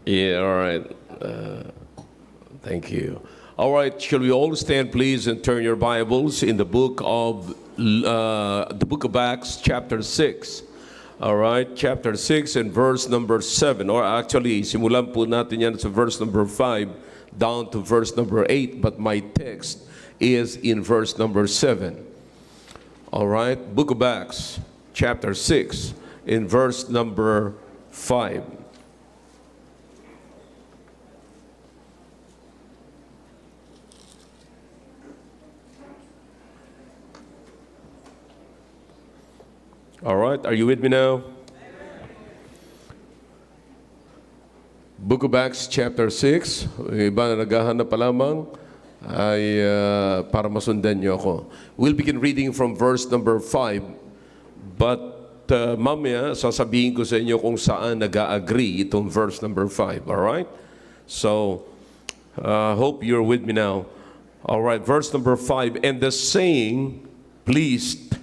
Yeah, all right. Thank you. All right, shall we all stand, please, and turn your Bibles in the book of Acts, chapter 6. All right, chapter 6 and verse number 7. Or actually, simulan po natin yan sa verse number 5 down to verse number 8, but my text is in verse number 7. All right, book of Acts, chapter 6, in verse number 5. All right, are you with me now? Book of Acts, chapter 6. Iba na naghahanap pa lamang ay para masundan niyo ako. We'll begin reading from verse number 5. But mamaya, sasabihin ko sa inyo kung saan nag-agree itong verse number 5. All right? So, hope you're with me now. All right, verse number 5. And the saying pleased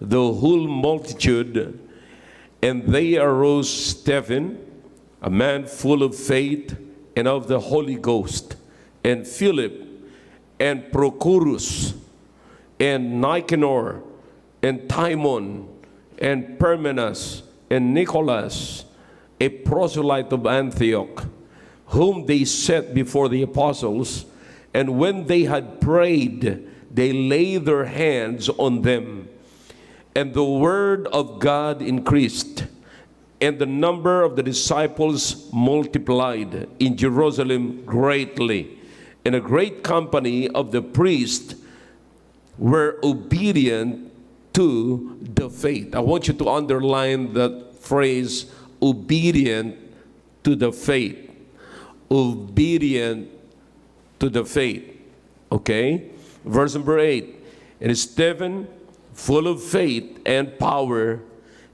the whole multitude, and they arose Stephen, a man full of faith and of the Holy Ghost, and Philip, and Prochorus, and Nicanor, and Timon, and Parmenas, and Nicholas, a proselyte of Antioch, whom they set before the apostles. And when they had prayed, they laid their hands on them. And the word of God increased, and the number of the disciples multiplied in Jerusalem greatly. And a great company of the priests were obedient to the faith. I want you to underline that phrase, obedient to the faith. Obedient to the faith. Okay? Verse number 8. And Stephen, full of faith and power,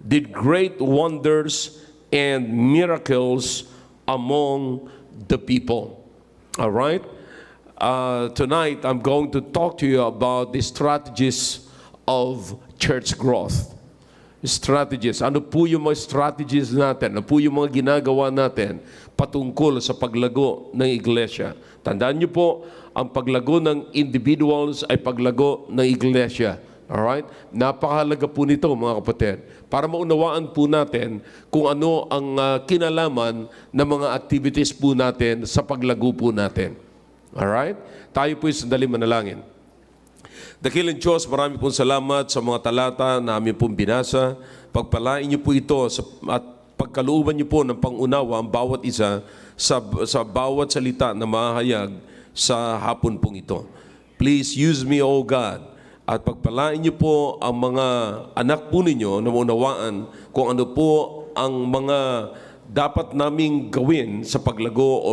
did great wonders and miracles among the people. All right? Tonight, I'm going to talk to you about the strategies of church growth. Strategies. Ano po yung mga strategies natin? Ano po yung mga ginagawa natin patungkol sa paglago ng iglesia? Tandaan niyo po, ang paglago ng individuals ay paglago ng iglesia. Alright? Napakahalaga po nito, mga kapatid, para maunawaan po natin kung ano ang kinalaman ng mga activities po natin sa paglago po natin. Alright? Tayo po sandali manalangin. Dakilang Diyos, marami pong salamat sa mga talata na amin pong binasa. Pagpalain niyo po ito at pagkalooban niyo po ng pangunawa ang bawat isa sa bawat salita na mahayag sa hapon pong ito. Please use me, O God. At pagpalain niyo po ang mga anak po ninyo na maunawaan kung ano po ang mga dapat naming gawin sa paglago o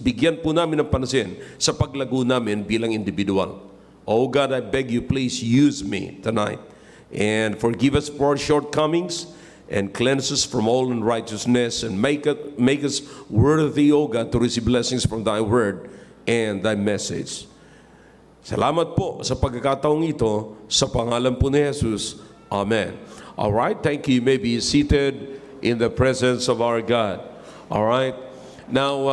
bigyan po namin ng pansin sa paglago namin bilang individual. Oh God, I beg you, please use me tonight and forgive us for our shortcomings and cleanse us from all unrighteousness and make us worthy, O God, to receive blessings from Thy word and Thy message. Salamat po sa pagkakataong ito sa pangalan po ni Jesus. Amen. All right, thank you. You may be seated in the presence of our God. All right. Now,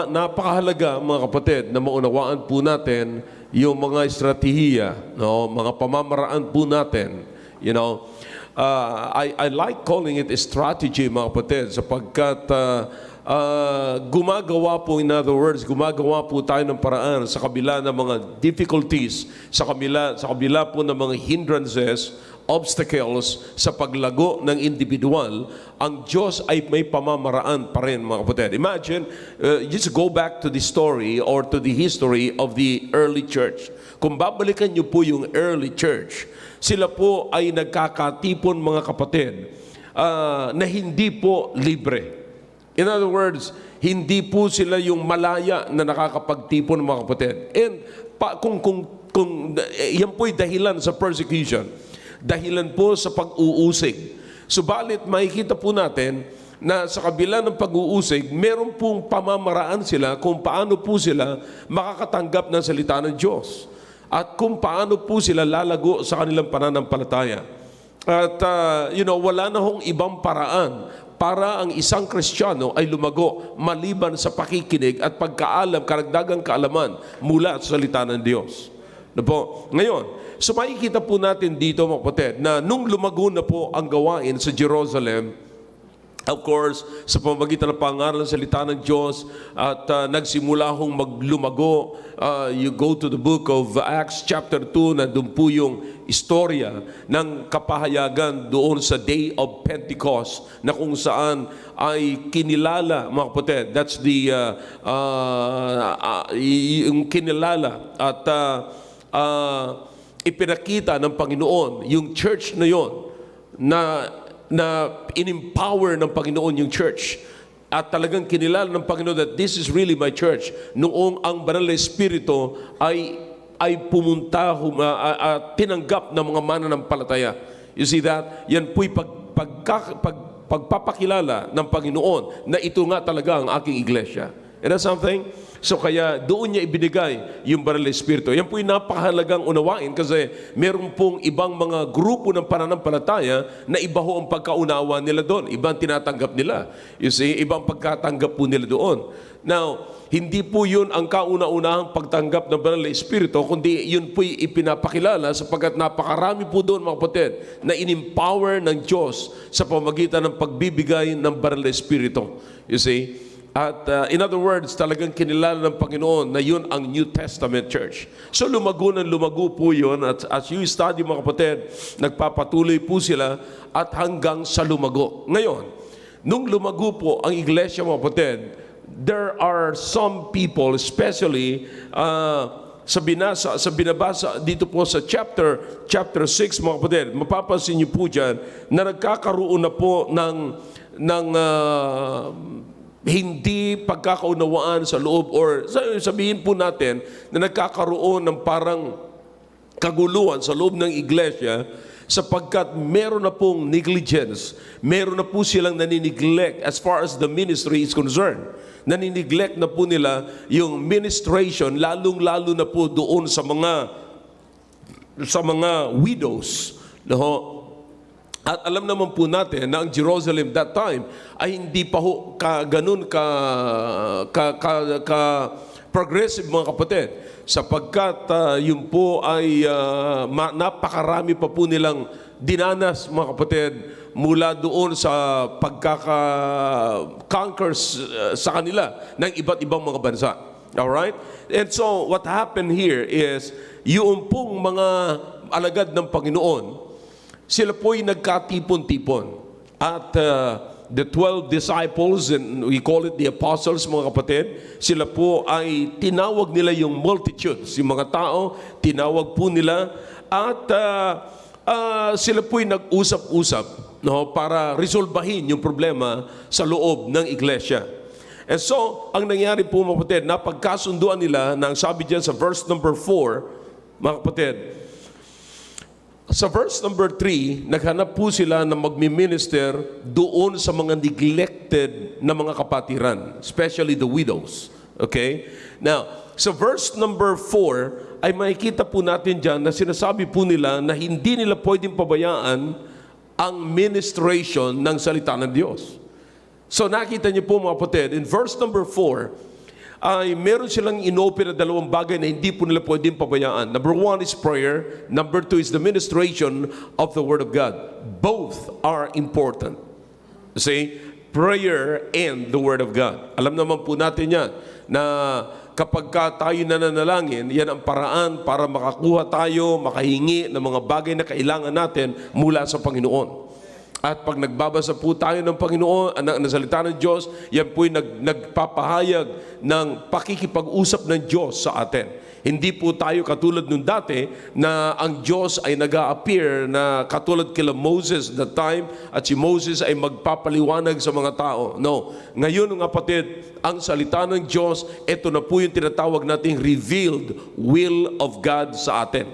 napakahalaga mga kapatid na maunawaan po natin yung mga estratehiya, no, mga pamamaraan po natin. You know, I like calling it a strategy, mga kapatid, sapagkat gumagawa po, in other words, gumagawa po tayo ng paraan sa kabila ng mga difficulties, sa kabila po ng mga hindrances, obstacles sa paglago ng individual. Ang Diyos ay may pamamaraan pa rin, mga kapatid. Imagine, just go back to the story or to the history of the early church. Kung babalikan niyo po yung early church, sila po ay nagkakatipon, mga kapatid, na hindi po libre. In other words, hindi po sila yung malaya na nakakapagtipon, mga kapatid. And kung yan po'y dahilan sa persecution, dahilan po sa pag-uusig. Subalit, makikita po natin na sa kabila ng pag-uusig, meron pong pamamaraan sila kung paano po sila makakatanggap ng salita ng Diyos. At kung paano po sila lalago sa kanilang pananampalataya. At, wala na hong ibang paraan para ang isang Kristiyano ay lumago maliban sa pakikinig at pagkaalam, karagdagang kaalaman mula sa salita ng Diyos. Na po. Ngayon, so makikita po natin dito mga kapatid na nung lumago na po ang gawain sa Jerusalem, of course, sa pamamagitan ng pangaral ng salita ng Diyos at nagsimula hong maglumago. You go to the book of Acts chapter 2, na doon po yung istorya ng kapahayagan doon sa Day of Pentecost, na kung saan ay kinilala, mga kapatid, that's the yung kinilala at ipinakita ng Panginoon yung church na yon, na in-empower ng Panginoon yung church. At talagang kinilala ng Panginoon that this is really my church. Noong ang Banal na Espiritu ay pumunta, tinanggap ng mga mananampalataya. You see that? Yan po'y pagpapakilala ng Panginoon na ito nga talaga ang aking iglesia. And that's something? So kaya doon niya ibinigay yung Banal na Espiritu. Yan po'y napakahalagang unawain kasi meron pong ibang mga grupo ng pananampalataya na iba ho ang pagkaunawa nila doon. Ibang tinatanggap nila. You see, ibang pagkatanggap po nila doon. Now, hindi po yun ang kauna-unahang pagtanggap ng Banal na Espiritu, kundi yun po'y ipinapakilala sapagkat napakarami po doon, mga kapatid, na in-empower ng Diyos sa pamagitan ng pagbibigay ng Banal na Espiritu. You see? At in other words, talagang kinilala ng Panginoon na yun ang New Testament Church. So lumago po yun. At as you study, mga kapatid, nagpapatuloy po sila at hanggang sa lumago. Ngayon, nung lumago po ang iglesia, mga kapatid, there are some people, especially sa binabasa dito po sa chapter 6, mga kapatid, mapapansin niyo po dyan na nagkakaroon na po ng hindi pagkakaunawaan sa loob, or sabihin po natin na nagkakaroon ng parang kaguluhan sa loob ng iglesia sapagkat meron na pong negligence, meron na po silang naniniglect as far as the ministry is concerned. Naniniglect na po nila yung ministration, lalong-lalo na po doon sa mga widows. No? At alam naman po natin na ang Jerusalem that time ay hindi pa ho ganun progressive, mga kapatid, sapagkat yun po ay napakarami pa po nilang dinanas, mga kapatid, mula doon sa pagkaka-conquer sa kanila ng iba't ibang mga bansa. Alright? And so what happened here is yung pong mga alagad ng Panginoon, sila po'y nagkatipon-tipon. At the 12 disciples, and we call it the apostles, mga kapatid, sila po ay tinawag nila yung multitudes, yung mga tao, tinawag po nila, at sila po'y nag-usap-usap, no, para resolbahin yung problema sa loob ng iglesia. And so, ang nangyari po, mga kapatid, napagkasunduan nila ng sabi dyan sa verse number 4, mga kapatid, sa verse number 3, naghanap po sila na magmi-minister doon sa mga neglected na mga kapatiran, especially the widows. Okay? Now, sa verse number 4, ay makikita po natin dyan na sinasabi po nila na hindi nila pwedeng pabayaan ang ministration ng salita ng Diyos. So nakita niyo po, mga kapatid, in verse number 4, ay meron silang inopen na dalawang bagay na hindi po nila pwedeng pabayaan. Number 1 is prayer. Number 2 is the ministration of the Word of God. Both are important. See? Prayer and the Word of God. Alam naman po natin yan, na kapag tayo nananalangin, yan ang paraan para makakuha tayo, makahingi ng mga bagay na kailangan natin mula sa Panginoon. At pag nagbabasa po tayo ng Panginoon, ng salita ng Diyos, yan po'y nagpapahayag ng pakikipag-usap ng Diyos sa atin. Hindi po tayo katulad nung dati na ang Diyos ay nag-a-appear na katulad kila Moses that time, at si Moses ay magpapaliwanag sa mga tao. No. Ngayon, mga kapatid, ang salita ng Diyos, ito na po yung tinatawag nating revealed will of God sa atin.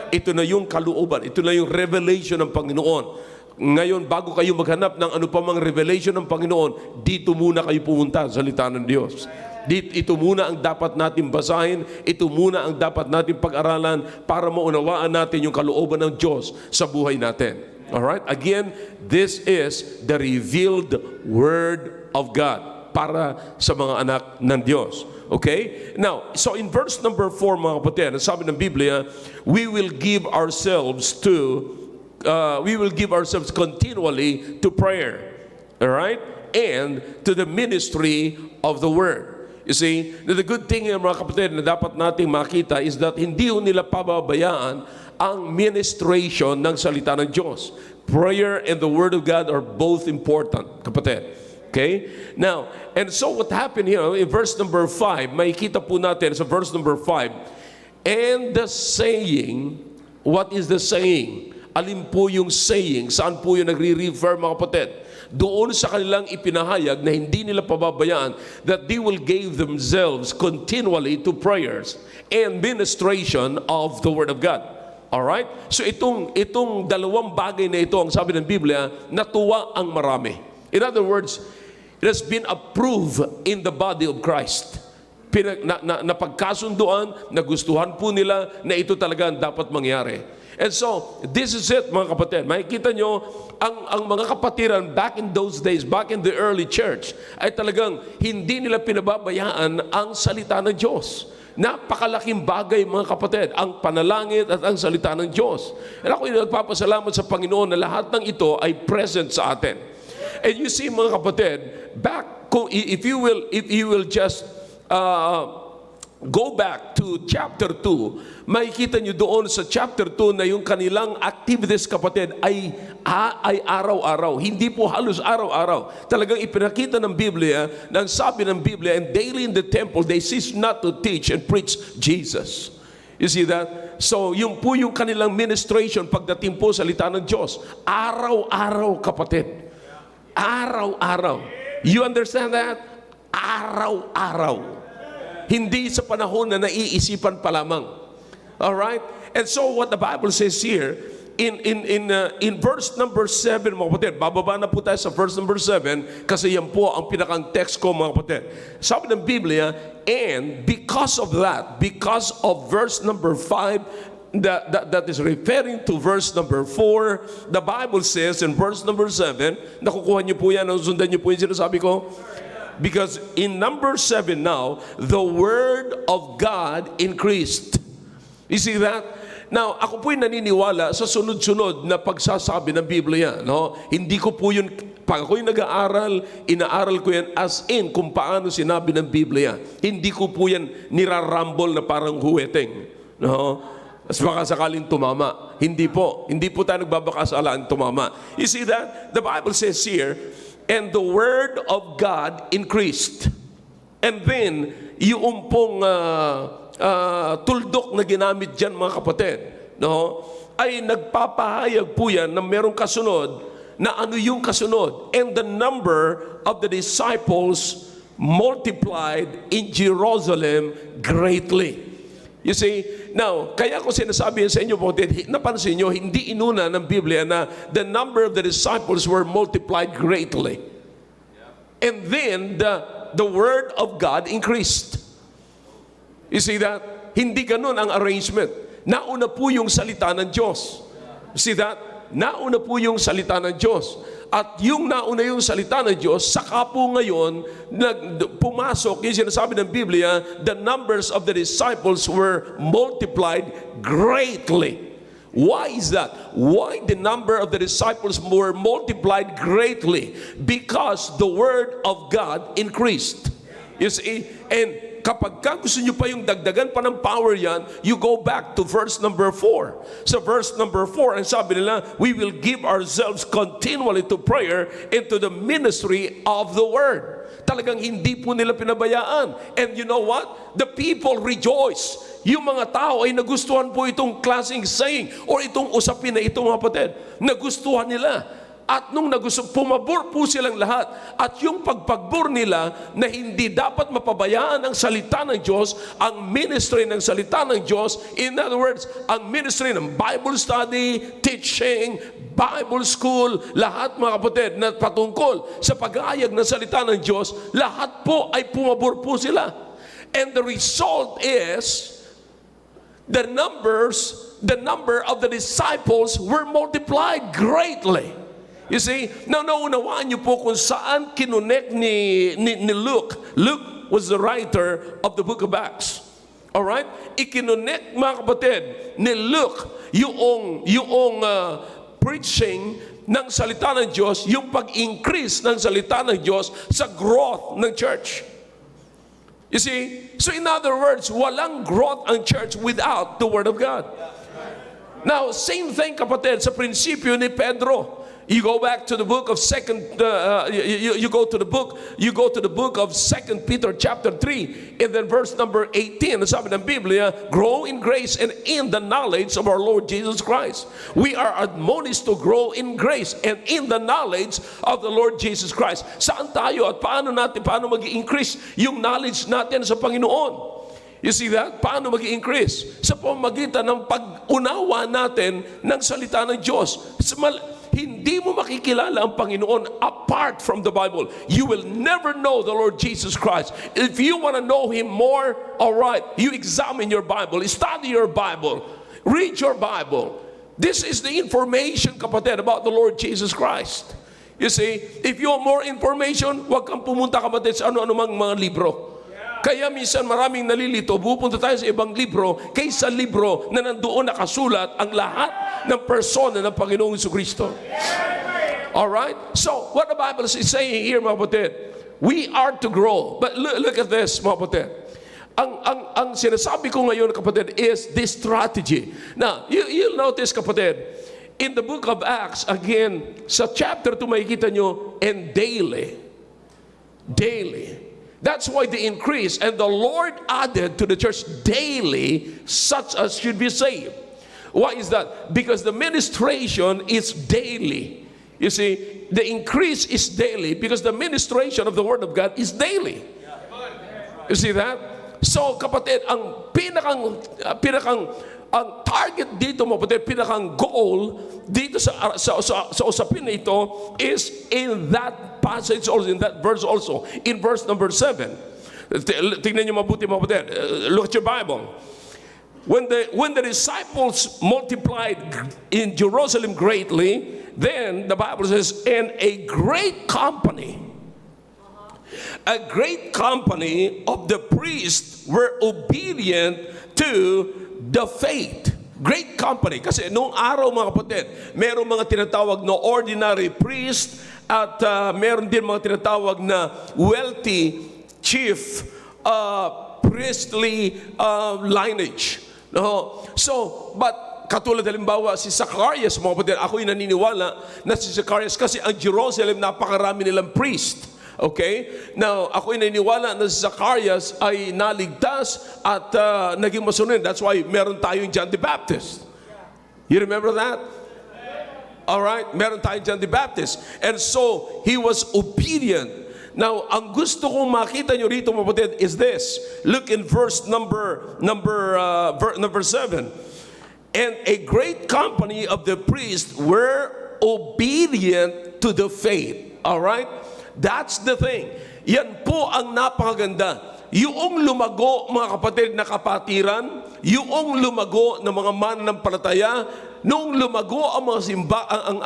Ito na yung kalooban, ito na yung revelation ng Panginoon. Ngayon, bago kayo maghanap ng ano pa mang revelation ng Panginoon, dito muna kayo pumunta sa salita ng Diyos. Ito muna ang dapat natin basahin, ito muna ang dapat natin pag-aralan para maunawaan natin yung kalooban ng Diyos sa buhay natin. Alright? Again, this is the revealed Word of God para sa mga anak ng Diyos. Okay? Now, so in verse number 4, mga kapatid, sabi ng Biblia, we will give ourselves continually to prayer. Alright? And to the ministry of the Word. You see, the good thing, mga kapatid, na dapat nating makita is that hindi nila pababayaan ang ministration ng salita ng Diyos. Prayer and the Word of God are both important, kapatid. Okay? Now, and so what happened here, in verse number 5, makikita po natin sa verse number 5, and the saying, what is the saying? Alin po yung saying? Saan po yung nagre-refer, mga kapatid? Doon sa kanilang ipinahayag na hindi nila pababayaan that they will give themselves continually to prayers and ministration of the Word of God. Alright? So itong dalawang bagay na ito, ang sabi ng Biblia, natuwa ang marami. In other words, it has been approved in the body of Christ. Napagkasunduan, nagustuhan po nila na ito talaga ang dapat mangyari. And so, this is it, mga kapatid. Makikita nyo, ang mga kapatiran back in those days, back in the early church, ay talagang hindi nila pinababayaan ang salita ng Diyos. Napakalaking bagay, mga kapatid, ang panalangin at ang salita ng Diyos. And ako nagpapasalamat sa Panginoon na lahat ng ito ay present sa atin. And you see, mga kapatid, if you will just go back to chapter 2, makikita nyo doon sa chapter 2 na yung kanilang activities, kapatid, ay araw-araw. Hindi po halos araw-araw. Talagang ipinakita ng Biblia, nang sabi ng Biblia, and daily in the temple, they cease not to teach and preach Jesus. You see that? So, yung po yung kanilang ministration pagdating po sa salita ng Diyos. Araw-araw, kapatid. Araw-araw. You understand that? Araw-araw. Hindi sa panahon na naiisipan pa lamang. Alright? And so what the Bible says here, in verse number 7, mga kapatid, bababa na po tayo sa verse number 7, kasi yan po ang pinakang text ko, mga kapatid. Sabi ng Biblia, and because of that, because of verse number 5, that is referring to verse number 4, the Bible says in verse number 7, nakukuha niyo po yan, sundan niyo po yung sinasabi ko. Because in number 7 now, the Word of God increased. You see that? Now, ako po'y naniniwala sa sunod-sunod na pagsasabi ng Biblia. No? Hindi ko po yun, pag ako'y nag-aaral, inaaral ko yan as in kung paano sinabi ng Biblia. Hindi ko po yan nirarambol na parang huweteng. No? As baka sakaling tumama. Hindi po tayo nagbabakasalaan tumama. You see that? The Bible says here, and the Word of God increased. And then, yung pong tuldok na ginamit dyan, mga kapatid, no, ay nagpapahayag po yan na merong kasunod, na ano yung kasunod. And the number of the disciples multiplied in Jerusalem greatly. You see, now, kaya ko sinasabi sa inyo po, napansin nyo, hindi inuna ng Biblia na the number of the disciples were multiplied greatly. And then, the Word of God increased. You see that? Hindi ganun ang arrangement. Nauna po yung salita ng Diyos. See that? Nauna po yung salita ng Diyos. At yung nauna yung salita ng Diyos, saka po ngayon, pumasok, yung sinasabi ng Biblia, the numbers of the disciples were multiplied greatly. Why is that? Why the number of the disciples were multiplied greatly? Because the Word of God increased. You see? And kapag gusto nyo pa yung dagdagan pa ng power yan, you go back to verse number 4. So verse number 4, ang sabi nila, we will give ourselves continually to prayer and to the ministry of the Word. Talagang hindi po nila pinabayaan. And you know what? The people rejoice. Yung mga tao ay nagustuhan po itong klaseng saying or itong usapin na itong kapatid. Nagustuhan nila. At nung pumabor po silang lahat. At yung pagpagbor nila na hindi dapat mapabayaan ang salita ng Diyos, ang ministry ng salita ng Diyos, in other words, ang ministry ng Bible study, teaching, Bible school, lahat mga kapatid na patungkol sa pag-aayag ng salita ng Diyos, lahat po ay pumabor po sila. And the result is, the numbers the number of the disciples were multiplied greatly. You see, now naunawaan niyo po kung saan kinunek ni Luke. Luke was the writer of the book of Acts. Alright? Ikinunek, mga kapatid, ni Luke yung preaching ng salita ng Diyos, yung pag-increase ng salita ng Diyos sa growth ng church. You see? So in other words, walang growth ang church without the Word of God. Now, same thing, kapatid, sa prinsipyo ni Pedro. You go back to the book of you go to the book of 2 Peter chapter 3, and then verse number 18. Sabi ng Biblia, grow in grace and in the knowledge of our Lord Jesus Christ. We are admonished to grow in grace and in the knowledge of the Lord Jesus Christ. Saan tayo at paano mag-increase yung knowledge natin sa Panginoon? You see that? Paano mag-increase? Sa pamamagitan ng pag-unawa natin ng salita ng Diyos. Hindi mo makikilala ang Panginoon apart from the Bible. You will never know the Lord Jesus Christ. If you want to know Him more, all right, you examine your Bible, study your Bible, read your Bible. This is the information, kapatid, about the Lord Jesus Christ. You see, if you want more information, huwag kang pumunta, kapatid, sa ano-anumang mga libro. Kaya minsan maraming nalilito, pupunta tayo sa ibang libro kaysa libro na nandoon nakasulat ang lahat ng persona ng Panginoong Jesucristo. Alright? So, what the Bible is saying here, mga kapatid, we are to grow. But look at this, mga kapatid. Ang sinasabi ko ngayon, kapatid, is this strategy. Now, you'll notice, kapatid, in the book of Acts, again, sa chapter 2, makikita nyo, and daily. That's why the increase, and the Lord added to the church daily such as should be saved. Why is that? Because the ministration is daily. You see, the increase is daily because the ministration of the Word of God is daily. You see that? So, kapatid, ang ang target dito, kapatid, pinakang goal dito sa usapin na ito is in that passage also, in that verse also, in verse number 7. Tingnan niyo mabuti, kapatid. Look at your Bible. When the disciples multiplied in Jerusalem greatly, then the Bible says, and a great company of the priests were obedient to the faith. Great company. Kasi noong araw, mga kapatid, merong mga tinatawag na ordinary priest at meron din mga tinatawag na wealthy chief priestly lineage. No? So, but katulad halimbawa si Zacarias, mga kapatid, ako'y naniniwala na si Zacarias kasi ang Jerusalem napakarami nilang priest. Okay? Now, ako'y naniniwala na si Zacarias ay naligtas at naging masunod. That's why meron tayong John the Baptist. You remember that? Alright? Meron tayong John the Baptist. And so, he was obedient. Now, ang gusto kong makita nyo rito, mga kapatid, is this. Look in verse number 7. And a great company of the priests were obedient to the faith. Alright? That's the thing. Yan po ang napakaganda. Yung lumago, mga kapatid, na kapatiran, yung lumago ng mga mananampalataya, nung lumago ang mga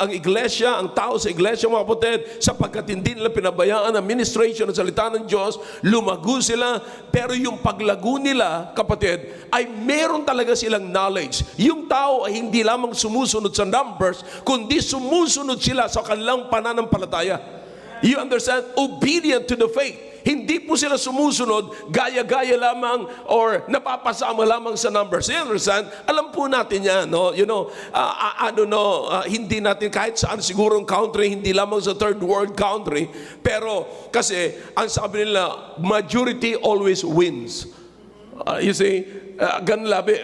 ang iglesia, ang tao sa iglesia, mga kapatid, sapagkat hindi nila pinabayaan ang ministration ng salita ng Diyos, lumago sila, pero yung paglago nila, kapatid, ay meron talaga silang knowledge. Yung tao ay hindi lamang sumusunod sa numbers, kundi sumusunod sila sa kanilang pananampalataya. You understand? Obedient to the faith. Hindi po sila sumusunod, gaya-gaya lamang or napapasama lamang sa numbers. You understand? Alam po natin yan, no? You know, hindi natin kahit saan sigurong country, hindi lamang sa third world country, pero kasi ang sabi nila, majority always wins. You see, ganun labi.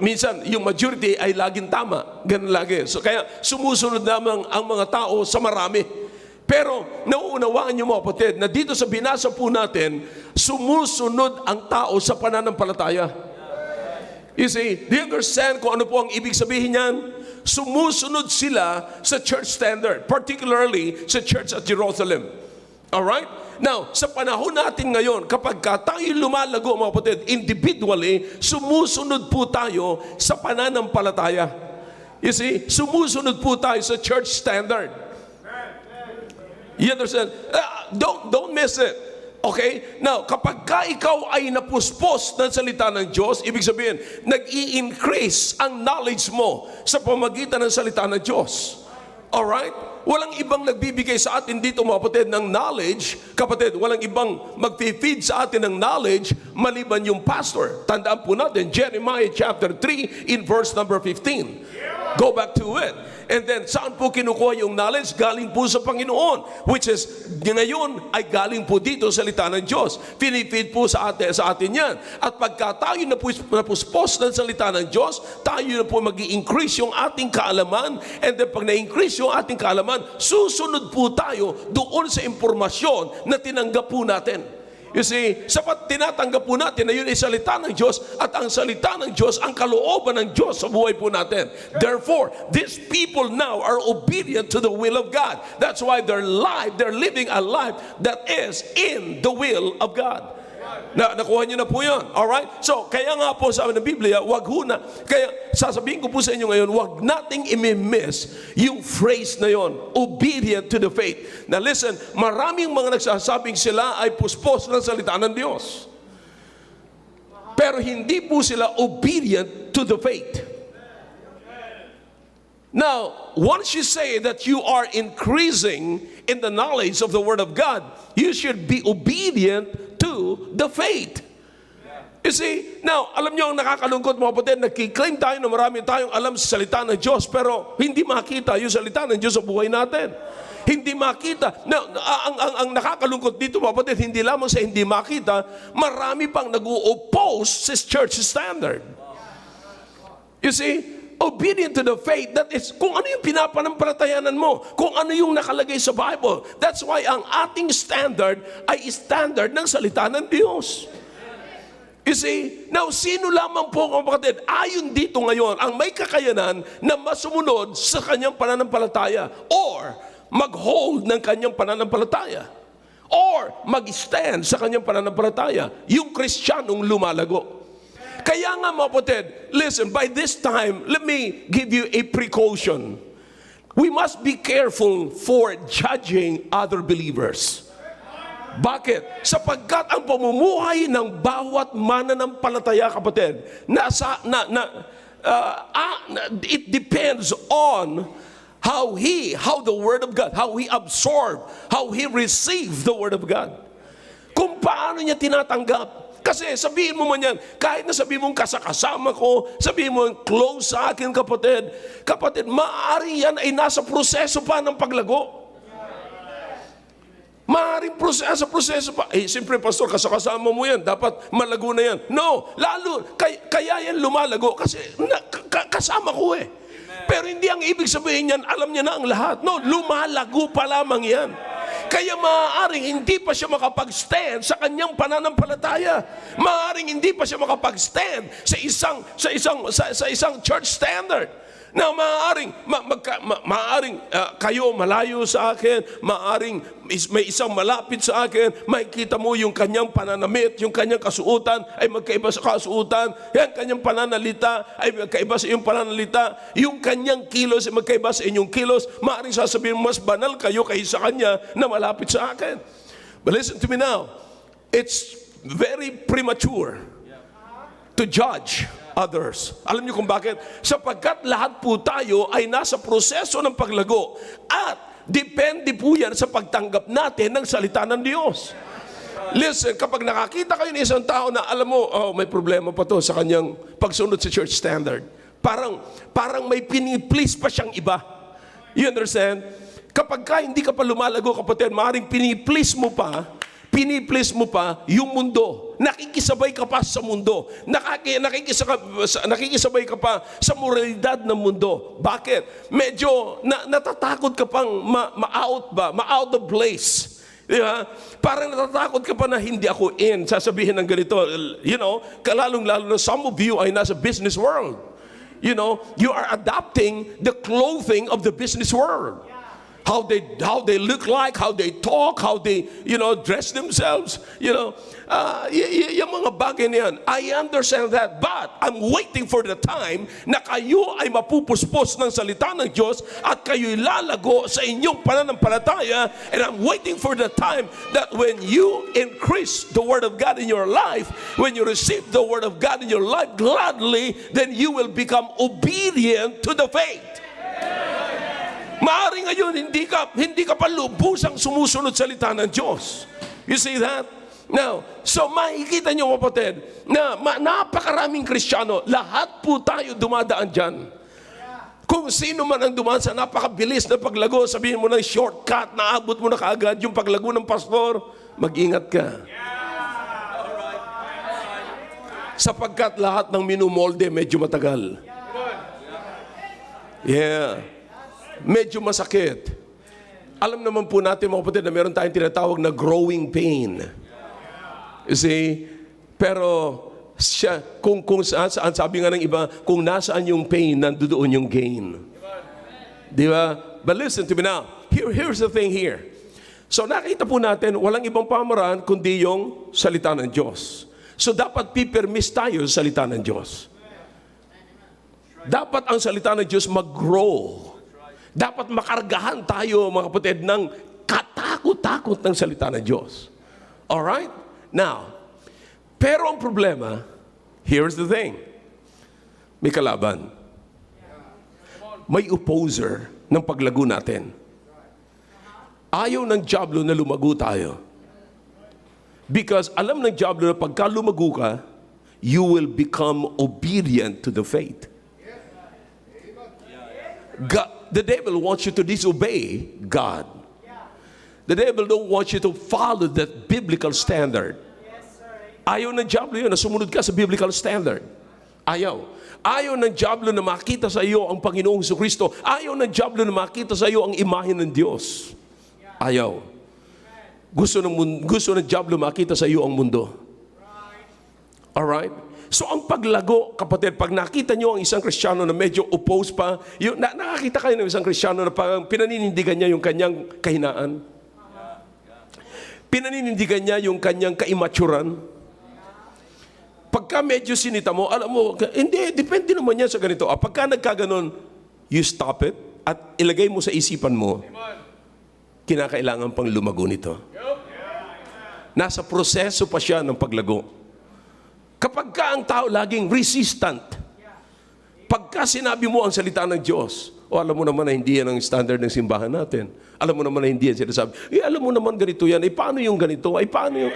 Minsan, yung majority ay laging tama. Ganun lagi. So, kaya sumusunod lamang ang mga tao sa marami. Pero nauunawaan niyo, mga kapatid, na dito sa binasa po natin, sumusunod ang tao sa pananampalataya. You see, do you understand kung ano po ang ibig sabihin niyan? Sumusunod sila sa church standard, particularly sa church at Jerusalem. Alright? Now, sa panahon natin ngayon, kapag tayo lumalago, mga kapatid, individually, sumusunod po tayo sa pananampalataya. You see, sumusunod po tayo sa church standard. You understand? Don't miss it. Okay? Now, kapag ikaw ay napuspos ng salita ng Diyos, ibig sabihin, nag-i-increase ang knowledge mo sa pamagitan ng salita ng Diyos. Alright? Walang ibang nagbibigay sa atin dito, mga kapatid, ng knowledge. Kapatid, walang ibang mag-feed sa atin ng knowledge maliban yung pastor. Tandaan po natin, Jeremiah chapter 3 in verse number 15. Go back to it. And then, saan po kinukuha yung knowledge? Galing po sa Panginoon. Which is, ngayon ay galing po dito sa salita ng Diyos. Pinifeed po sa atin yan. At pagka tayo napuspos ng salita ng Diyos, tayo na po mag-i-increase yung ating kaalaman. And then, pag na-increase yung ating kaalaman, susunod po tayo doon sa impormasyon na tinanggap po natin. You see, sapat tinatanggap po natin na yun ay salita ng Diyos at ang salita ng Diyos, ang kalooban ng Diyos sa buhay po natin. Therefore, these people now are obedient to the will of God. That's why they're living a life that is in the will of God. Nakuha niyo na po yun. Alright? So, kaya nga po sa amin ng Biblia, wag ho na. Kaya, sasabihin ko po sa inyo ngayon, wag nating imimiss yung phrase na yon, obedient to the faith. Now listen, maraming mga nagsasabing sila ay puspos ng salita ng Diyos. Pero hindi po sila obedient to the faith. Now, once you say that you are increasing in the knowledge of the Word of God, you should be obedient to the faith. You see, now, alam niyo ang nakakalungkot, mga kapatid, nagkiklaim tayo na marami tayong alam sa salita ng Diyos, pero hindi makita yung salita ng Diyos sa buhay natin. Hindi makita. Now, ang nakakalungkot dito, mga kapatid, hindi lamang sa hindi makita, marami pang nag-o-oppose sa church standard. You see, obedient to the faith, that is, kung ano yung pinapanampalatayanan mo, kung ano yung nakalagay sa Bible. That's why ang ating standard ay standard ng salita ng Diyos. You see, now sino lamang po, kapatid, ayon dito ngayon, ang may kakayanan na masumunod sa kanyang pananampalataya or mag-hold ng kanyang pananampalataya or mag-stand sa kanyang pananampalataya, yung Kristiyanong lumalago. Kaya nga, mga kapatid, listen, by this time, let me give you a precaution. We must be careful for judging other believers. Bakit? Sapagkat ang pamumuhay ng bawat mananampalataya, kapatid, it depends on how the Word of God, how he absorbed, how he received the Word of God. Kung paano niya tinatanggap. Kasi sabihin mo man yan, kahit na sabihin mong kasama ko, sabihin mo close sa akin, kapatid, maaari yan ay nasa proseso pa ng paglago. Maaaring proseso pa. Siyempre, pastor, kasama mo yan, dapat malago na yan. No, lalo, kaya yan lumalago kasi kasama ko eh. Pero hindi ang ibig sabihin yan, alam niya na ang lahat. No, lumalago pa lamang yan. Kaya maaaring hindi pa siya makapag-stand sa kanyang pananampalataya. Maaaring hindi pa siya makapag-stand sa isang church standard. Na maaaring kayo malayo sa akin, maaaring may isang malapit sa akin, makikita mo yung kanyang pananamit, yung kanyang kasuotan ay magkaiba sa kasuotan, yung kanyang pananalita ay magkaiba sa iyong pananalita, yung kanyang kilos ay magkaiba sa inyong kilos. Maaaring sasabihin mas banal kayo kaysa kanya na malapit sa akin. But listen to me now, it's very premature to judge others. Alam niyo kung bakit? Sapagkat lahat po tayo ay nasa proseso ng paglago at depende po yan sa pagtanggap natin ng salita ng Diyos. Listen, kapag nakakita kayo ng isang tao na alam mo, may problema pa to sa kanyang pagsunod sa church standard. Parang may piniplease pa siyang iba. You understand? Kapag hindi ka pa lumalago, kapatid, maaaring piniplease mo pa yung mundo. Nakikisabay ka pa sa mundo. Nakikisabay ka pa sa moralidad ng mundo. Bakit? Medyo natatakot ka pang ma-out of place. Diba? Parang natatakot ka pa na hindi ako in. Sasabihin ng ganito, kalalong-lalo na some of you ay nasa business world. You are adopting the clothing of the business world. how they look like, how they talk, how they, dress themselves, yung mga bagay na yan. I understand that, but I'm waiting for the time na kayo ay mapupuspos ng salita ng Diyos at kayo'y lalago sa inyong pananampalataya, and I'm waiting for the time that when you increase the Word of God in your life, when you receive the Word of God in your life gladly, then you will become obedient to the faith. Maaari ngayon, hindi ka pa lubusang sumusunod sa salita ng Diyos. You see that? Now, so makikita nyo, kapatid, na napakaraming Kristiyano, lahat po tayo dumadaan dyan. Kung sino man ang dumaan sa napakabilis na paglago, sabihin mo ng shortcut, naabot mo na kaagad yung paglago ng pastor, mag-ingat ka. Sapagkat lahat ng minumolde medyo matagal. Yeah. Medyo masakit. Alam naman po natin, mga kapatid, na meron tayong tinatawag na growing pain. You see? Pero kung saan, sabi nga ng iba, kung nasaan yung pain, nandoon yung gain. Di ba? But listen to me now. Here's the thing here. So nakita po natin, walang ibang pamaraan kundi yung salita ng Diyos. So dapat pipermis tayo sa salita ng Diyos. Dapat ang salita ng Diyos mag-grow. Dapat makargahan tayo, mga kapatid, ng katakot-takot ng salita ng Diyos. Alright? Now, pero ang problema, here's the thing. May kalaban. May opposer ng paglago natin. Ayaw ng diablo na lumago tayo. Because alam ng diablo na pagka lumago ka, you will become obedient to the faith. The devil wants you to disobey God. The devil don't want you to follow that biblical standard. Ayaw ng diablo yun na sumunod ka sa biblical standard. Ayaw. Ayaw ng diablo na makita sa iyo ang Panginoong Jesucristo. Ayaw ng diablo na makita sa iyo ang imahe ng Diyos. Ayaw. Gusto ng diablo makita sa iyo ang mundo. Alright? So ang paglago, kapatid, pag nakita nyo ang isang Kristiyano na medyo opposed pa, nakakita kayo ng isang Kristiyano na parang pinaninindigan niya yung kanyang kahinaan. Pinaninindigan niya yung kanyang kaimaturan. Pagka medyo sinita mo, alam mo, hindi, depende naman yan sa ganito. Pagka nagkaganon, you stop it at ilagay mo sa isipan mo, kinakailangan pang lumago nito. Nasa proseso pa siya ng paglago. Kapag ka ang tao laging resistant, pagka sinabi mo ang salita ng Diyos, alam mo naman na hindi yan ang standard ng simbahan natin. Alam mo naman na hindi yan sinasabi. Alam mo naman ganito yan. Paano yung ganito? Paano yung...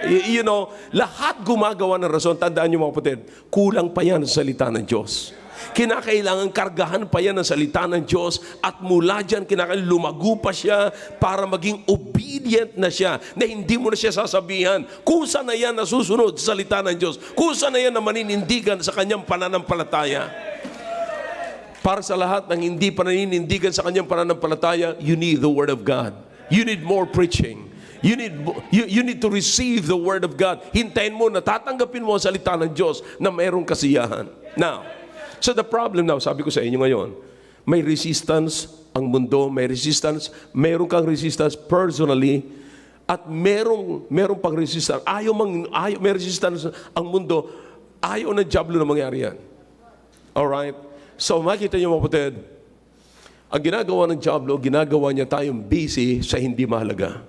lahat gumagawa ng rason. Tandaan niyo, mga kapatid, kulang pa yan sa salita ng Diyos. Kinakailangan kargahan pa yan ng salita ng Diyos at mula dyan kinakailangan lumago pa siya para maging obedient na siya, na hindi mo na siya sasabihan kusa na yan na susunod sa salita ng Diyos, kusa na yan na maninindigan sa kanyang pananampalataya. Para sa lahat ng hindi pananinindigan sa kanyang pananampalataya, you need the Word of God. You need more preaching. You need to receive the Word of God. Hintayin mo na tatanggapin mo ang salita ng Diyos na mayroong kasiyahan. Now, so the problem now, sabi ko sa inyo ngayon, may resistance ang mundo, may resistance, meron kang resistance personally, at merong pang resistance. May resistance ang mundo, ayaw ng diablo na mangyari yan. Alright? So makita niyo, mga kapatid, ang ginagawa ng diablo, ginagawa niya tayong busy sa hindi mahalaga.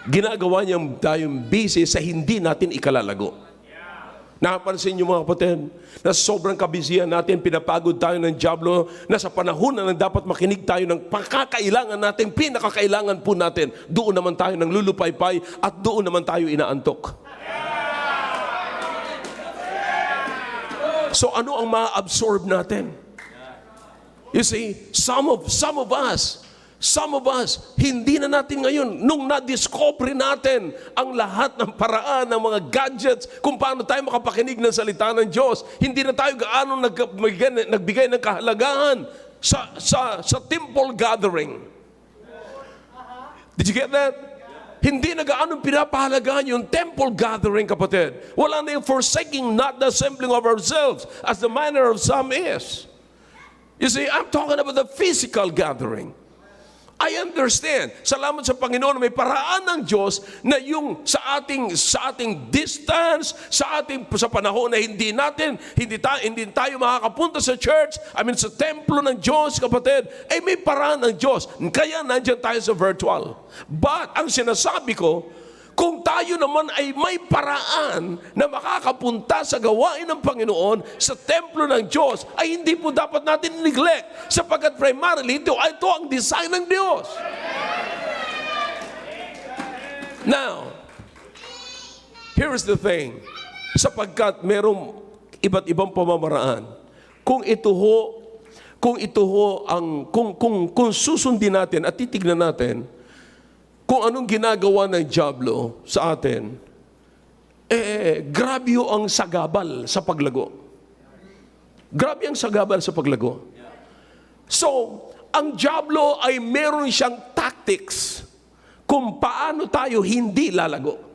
Ginagawa niya tayong busy sa hindi natin ikalalago. Nakapansin niyo, mga kapatid, na sobrang kabisihan natin, pinapagod tayo ng diablo, na sa panahon na dapat makinig tayo ng pagkakailangan natin, pinakakailangan po natin, doon naman tayo ng lulupaypay at doon naman tayo inaantok. So ano ang ma-absorb natin? You see, some of us, hindi na natin ngayon, nung na-discover natin ang lahat ng paraan, ng mga gadgets, kung paano tayo makapakinig ng salita ng Diyos, hindi na tayo gaano nagbigay ng kahalagahan sa temple gathering. Did you get that? Hindi na gaano pinapahalagaan yung temple gathering, kapatid. Wala na yung forsaking not the assembling of ourselves, as the manner of some is. You see, I'm talking about the physical gathering. I understand. Salamat sa Panginoon, may paraan ng Diyos na yung sa ating distance, sa panahon na hindi tayo makakapunta sa church, sa templo ng Diyos, kapatid, ay may paraan ng Diyos. Kaya nandiyan tayo sa virtual. But ang sinasabi ko, kung tayo naman ay may paraan na makakapunta sa gawain ng Panginoon sa templo ng Diyos, ay hindi po dapat natin neglect, sapagkat primarily ito ang design ng Diyos. Now, here is the thing, sapagkat merong iba't ibang pamamaraan, kung susundin natin at titignan natin kung anong ginagawa ng dyablo sa atin, grabe ang sagabal sa paglago. Grabe ang sagabal sa paglago. So, ang dyablo ay meron siyang tactics kung paano tayo hindi lalago.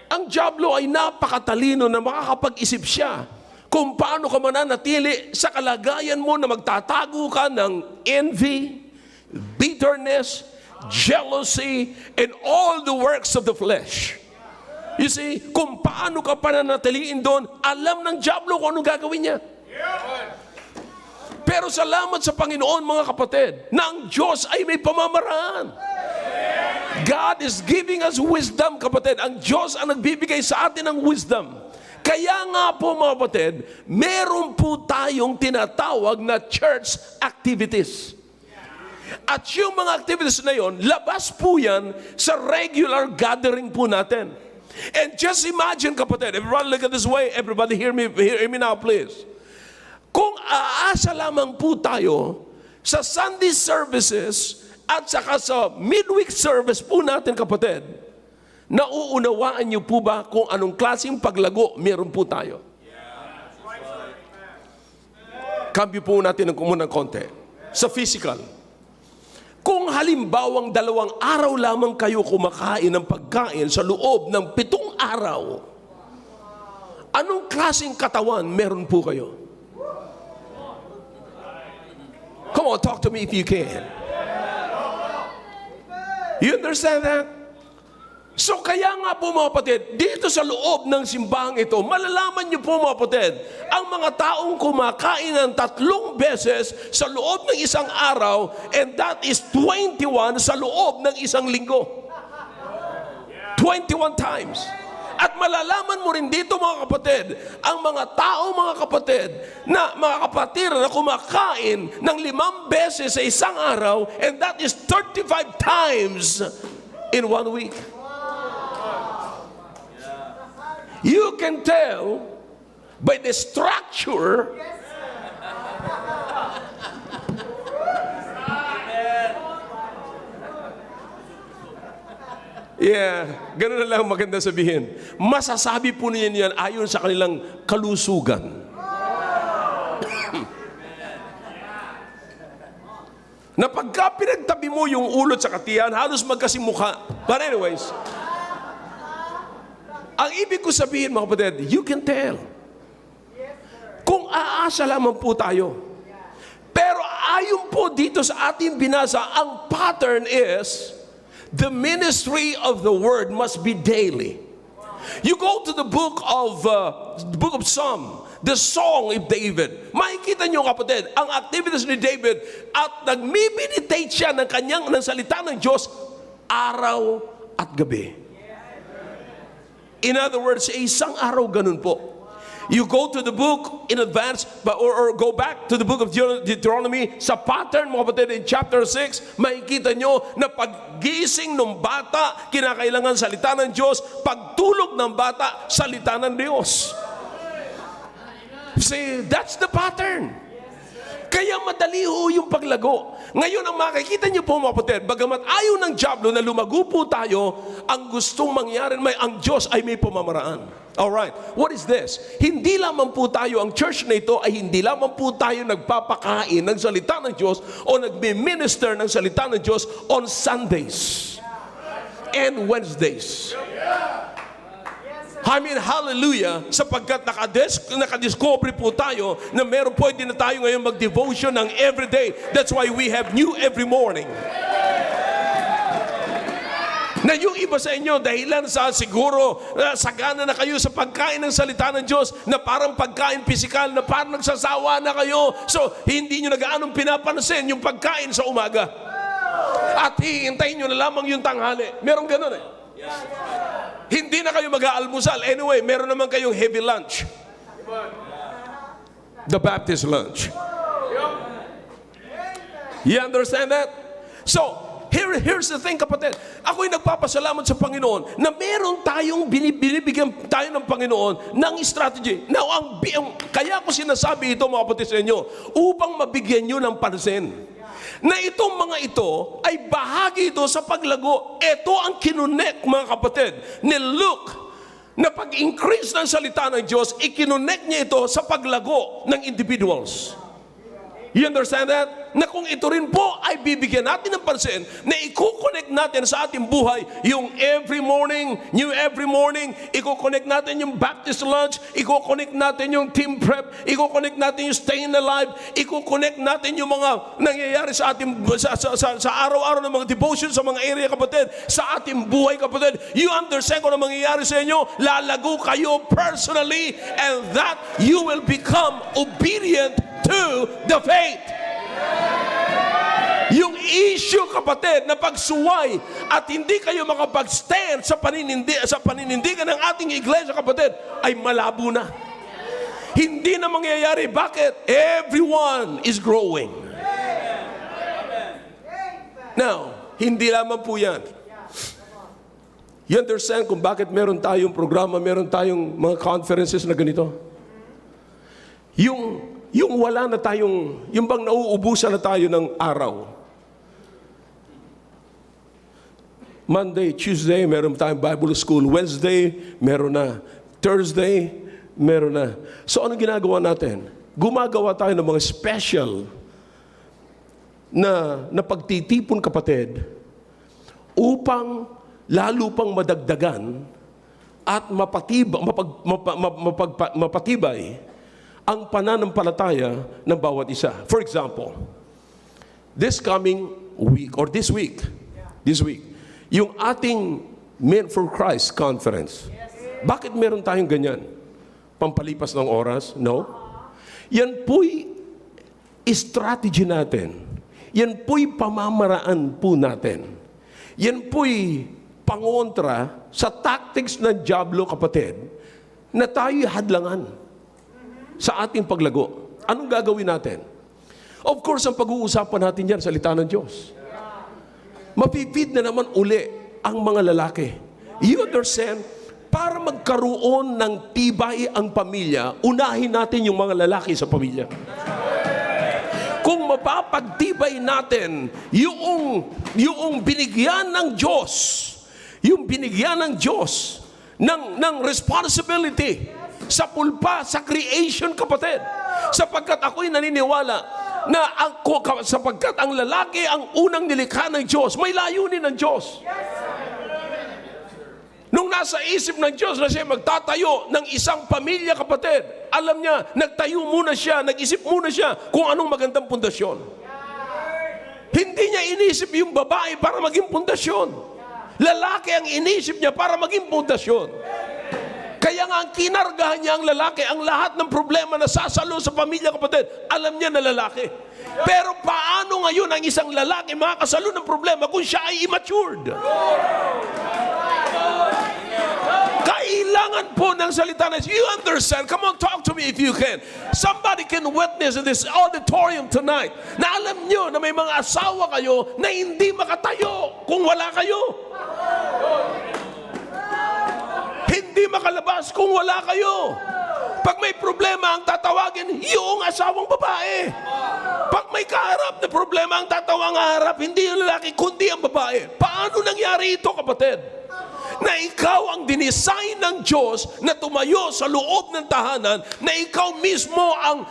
Ang dyablo ay napakatalino na makakapag-isip siya kung paano ka mananatili sa kalagayan mo na magtatago ka ng envy, bitterness, jealousy, and all the works of the flesh. You see, kung paano ka pananatiliin doon, alam ng dyablo kung anong gagawin niya. Pero salamat sa Panginoon, mga kapatid, na ang Diyos ay may pamamaraan. God is giving us wisdom, kapatid. Ang Diyos ang nagbibigay sa atin ng wisdom. Kaya nga po, mga kapatid, meron po tayong tinatawag na church activities. At yung mga activities na yon, labas po yan sa regular gathering po natin. And just imagine, kapatid, everybody look at this way, everybody hear me now, please. Kung aasa lamang po tayo sa Sunday services at saka sa midweek service po natin, kapatid, nauunawaan niyo po ba kung anong klaseng paglago meron po tayo? Cambio po natin ng konti. Sa physical. Kung halimbawang 2 araw lamang kayo kumakain ng pagkain sa loob ng 7 araw, anong klaseng katawan meron po kayo? Come on, talk to me if you can. You understand that? So kaya nga po, mga kapatid, dito sa loob ng simbahang ito, malalaman niyo po, mga kapatid, ang mga taong kumakain ng 3 beses sa loob ng 1 araw, and that is 21 sa loob ng 1 linggo. 21 times. At malalaman mo rin dito, mga kapatid, ang mga tao, mga kapatid, na mga kapatid na kumakain ng 5 beses sa 1 araw, and that is 35 times in 1 week. You can tell by the structure ganun na lang maganda sabihin. Masasabi po niyan ayon sa kanilang kalusugan. Na pagka pinagtabi mo yung ulot sa katiyan, halos magkasimukha. But anyways, ang ibig ko sabihin, mga kapatid, you can tell. Kung aasa lamang po tayo. Pero ayon po dito sa ating binasa, ang pattern is, the ministry of the word must be daily. You go to the book of Psalm, the song of David. Makikita niyo, kapatid, ang activities ni David at nagmi-meditate siya ng salita ng Diyos araw at gabi. In other words, isang araw ganun po. You go to the book in advance, or go back to the book of Deuteronomy, sa pattern, mga kapatid, in chapter 6, makikita nyo na paggising ng bata, kinakailangan salita ng Diyos, pagtulog ng bata, salita ng Diyos. See, that's the pattern. Kaya madali ho yung paglago. Ngayon, ang makikita niyo po, mga kapatid, bagamat ayaw ng dyablo na lumago po tayo, ang gustong mangyari, ang Diyos ay may pamamaraan. Alright, what is this? Hindi lamang po tayo, ang church na ito ay hindi lamang po tayo nagpapakain ng salita ng Diyos o nagme-minister ng salita ng Diyos on Sundays and Wednesdays. I mean, hallelujah, sapagkat nakadiscover po tayo na meron pwede na tayo ngayon mag-devotion ng everyday. That's why we have new every morning. Na yung iba sa inyo, dahilan sa siguro, sagana na kayo sa pagkain ng salita ng Diyos, na parang pagkain pisikal, na parang nagsasawa na kayo. So, hindi nyo nagaanong pinapansin yung pagkain sa umaga. At hihintayin nyo na lamang yung tanghali. Meron ganun eh. Hindi na kayo mag-aalmusal. Anyway, meron naman kayong heavy lunch. The Baptist lunch. You understand that? So, here's the thing, kapatid. Ako'y nagpapasalamat sa Panginoon na meron tayong binibigyan tayo ng Panginoon ng strategy. Now, kaya ko sinasabi ito, mga kapatid, sa inyo, upang mabigyan nyo ng pansin. Na itong mga ito ay bahagi ito sa paglago. Ito ang kinunek, mga kapatid, ni Luke, na pag-increase ng salita ng Diyos, ikinunek niya ito sa paglago ng individuals. You understand that? Na kung ito rin po ay bibigyan natin ng pansin, na i-connect natin sa ating buhay, yung every morning, new every morning, i-connect natin yung Baptist lunch, i-connect natin yung team prep, i-connect natin yung staying alive, i-connect natin yung mga nangyayari sa ating sa araw-araw ng mga devotion sa mga area, kapatid, sa ating buhay, kapatid. You understand kung ano mangyayari sa inyo? Lalago kayo personally, and that you will become obedient to the faith. Yung issue, kapatid, na pagsuway at hindi kayo makapag-stand sa paninindigan ng ating iglesia, kapatid, ay malabo na. Hindi na mangyayari. Bakit? Everyone is growing. Now, hindi lamang po yan. You understand kung bakit meron tayong programa, meron tayong mga conferences na ganito? Yung wala na tayong, yung bang nauubusan na tayo ng araw. Monday, Tuesday, meron tayong Bible School. Wednesday, meron na. Thursday, meron na. So, anong ginagawa natin? Gumagawa tayo ng mga special na pagtitipon, kapatid, upang lalo pang madagdagan at mapatibay ang pananampalataya ng bawat isa. For example, this coming week, or this week, yung ating Men for Christ Conference. Bakit meron tayong ganyan? Pampalipas ng oras? No. Yan po'y strategy natin. Yan po'y pamamaraan po natin. Yan po'y pangontra sa tactics ng dyablo, kapatid, na tayo'y hadlangan sa ating paglago. Anong gagawin natin? Of course, ang pag-uusapan natin yan, salita ng Diyos. Mapipid na naman uli ang mga lalaki. You understand? Para magkaroon ng tibay ang pamilya, unahin natin yung mga lalaki sa pamilya. Kung mapapagtibay natin yung binigyan ng Diyos, ng responsibility, sa pulpa, sa creation, kapatid. Sapagkat ako'y naniniwala na sapagkat ang lalaki ang unang nilikha ng Diyos, may layunin ng Diyos. Nung nasa isip ng Diyos na siya magtatayo ng isang pamilya, kapatid, alam niya, nagtayo muna siya, nag-isip muna siya kung anong magandang pundasyon. Hindi niya inisip yung babae para maging pundasyon. Lalaki ang inisip niya para maging pundasyon. Kaya nga ang kinargahan niya ang lalaki, ang lahat ng problema na sasalo sa pamilya, kapatid, alam niya na lalaki. Pero paano ngayon ang isang lalaki makakasalo ng problema kung siya ay immatured? Kailangan po ng salita na, you understand? Come on, talk to me if you can. Somebody can witness in this auditorium tonight na alam nyo na may mga asawa kayo na hindi makatayo kung wala kayo. Hindi makalabas kung wala kayo. Pag may problema, ang tatawagin, yung asawang babae. Pag may kaharap na problema, ang tatawang harap, hindi yung lalaki, kundi ang babae. Paano nangyari ito, kapatid? Na ikaw ang dinisign ng Diyos na tumayo sa loob ng tahanan, na ikaw mismo ang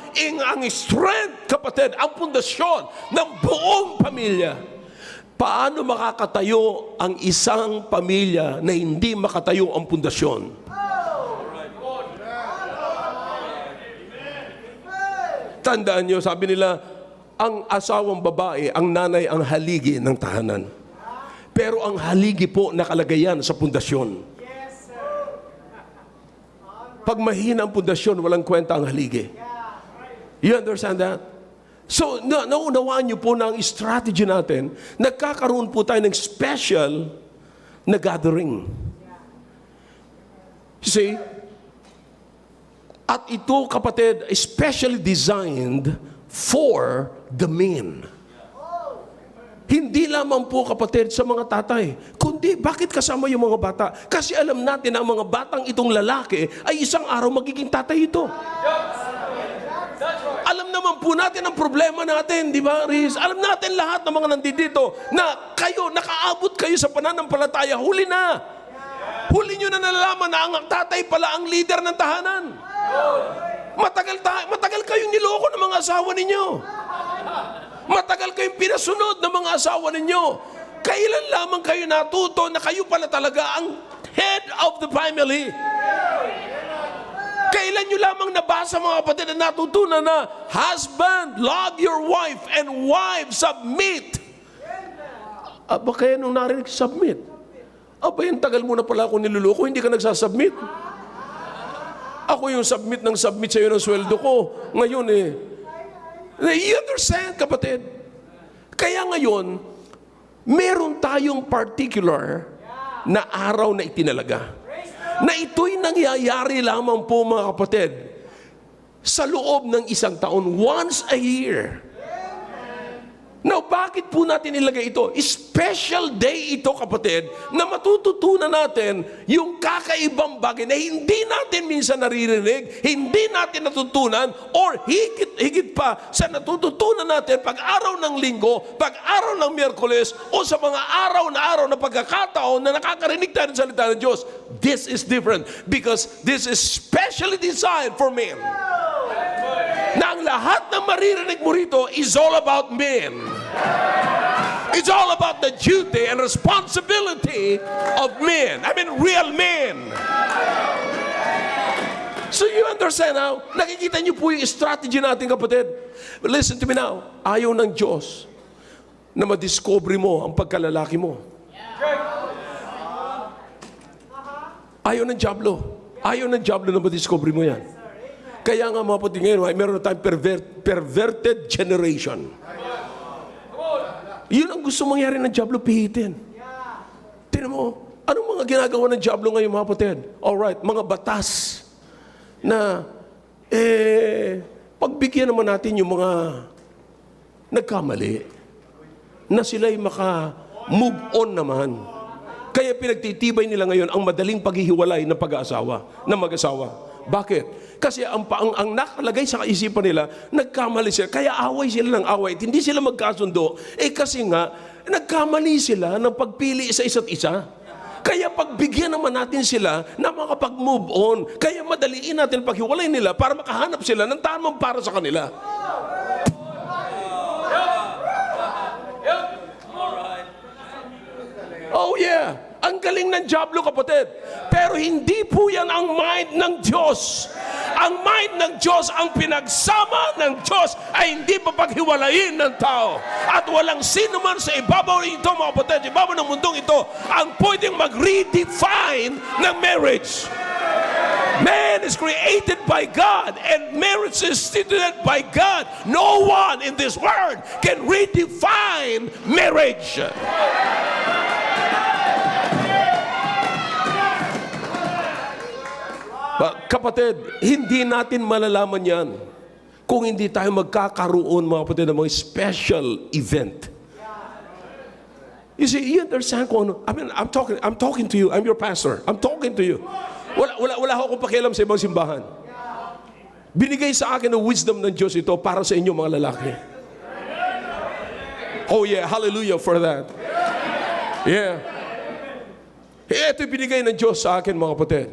strength, kapatid, ang pundasyon ng buong pamilya. Paano makakatayo ang isang pamilya na hindi makatayo ang pundasyon? Tandaan nyo, sabi nila, ang asawang babae, ang nanay, ang haligi ng tahanan. Pero ang haligi po nakalagay yan sa pundasyon. Pag mahina ang pundasyon, walang kwenta ang haligi. You understand that? So, naunawaan niyo po na ang strategy natin, nagkakaroon po tayo ng special na gathering. You see? At ito, kapatid, especially designed for the men. Hindi lamang po, kapatid, sa mga tatay, kundi bakit kasama yung mga bata? Kasi alam natin na ang mga batang itong lalaki ay isang araw magiging tatay ito. Alam naman po natin ang problema natin, di ba, Riz? Alam natin lahat ng mga nandito na kayo, nakaabot kayo sa pananampalataya, huli na. Huli nyo na nalalaman na ang tatay pala ang leader ng tahanan. Matagal kayong niloko ng mga asawa ninyo. Matagal kayong pinasunod ng mga asawa ninyo. Kailan lamang kayo natuto na kayo pala talaga ang head of the family? Kailan nyo lamang nabasa, mga kapatid, na natutunan na, husband, love your wife, and wife, submit. Aba, kaya nung narinig, submit. Aba, yung tagal mo na pala ako niluloko, hindi ka nagsasubmit. Ako yung submit sa'yo ng sweldo ko. Ngayon you understand, kapatid? Kaya ngayon, meron tayong particular na araw na itinalaga. Na ito'y nangyayari lamang po, mga kapatid, sa loob ng isang taon, once a year. Now, bakit po natin ilagay ito? Special day ito, kapatid, na matututunan natin yung kakaibang bagay na hindi natin minsan naririnig, hindi natin natutunan, or higit pa sa natututunan natin pag-araw ng Linggo, pag-araw ng Miyerkules, o sa mga araw na pagkakataon na nakakarinig tayo ng salita ng Diyos. This is different because this is specially designed for men. Na ang lahat na maririnig mo rito is all about men. It's all about the duty and responsibility of men. I mean, real men. So you understand now? Nakikita niyo po yung strategy natin, kapatid. But listen to me now. Ayaw ng Diyos na madiscover mo ang pagkalalaki mo. Ayaw ng Diablo. Ayaw ng Diablo na madiscover mo yan. Kaya nga, mga kapatid, ngayon, meron na tayong perverted generation. Yun ang gusto mangyari ng Diablo, pihitin. Tingnan mo, anong mga ginagawa ng Diablo ngayon, mga kapatid? Alright, mga batas na, pagbigyan naman natin yung mga nagkamali, na sila'y maka-move on naman. Kaya pinagtitibay nila ngayon ang madaling paghihiwalay ng pag-aasawa, ng mag-asawa. Bakit? Kasi ang nakalagay sa kaisipan nila, nagkamali sila. Kaya away sila ng away. Hindi sila magkasundo. Kasi nga, nagkamali sila ng pagpili sa isa't isa. Kaya pagbigyan naman natin sila na makapag-move on. Kaya madaliin natin paghiwalay nila para makahanap sila ng tamang para sa kanila. Oh yeah. Ang galing ng Diablo, kapatid. Pero hindi po yan ang mind ng Diyos. Ang mind ng Diyos, ang pinagsama ng Diyos ay hindi papaghiwalayin ng tao. At walang sino man sa ibabaw ito, mga kapatid, ibabaw ng mundong ito, ang pwedeng mag-redefine ng marriage. Man is created by God and marriage is instituted by God. No one in this world can redefine marriage. Kapatid, hindi natin malalaman yan kung hindi tayo magkakaroon, mga kapatid, ng mga special event. You see, you understand kung ano? I mean, I'm talking to you. I'm your pastor. I'm talking to you. Wala akong pakialam sa ibang simbahan. Binigay sa akin ng wisdom ng Diyos ito para sa inyo, mga lalaki. Oh yeah, hallelujah for that. Yeah. Ito binigay ng Diyos sa akin, mga kapatid.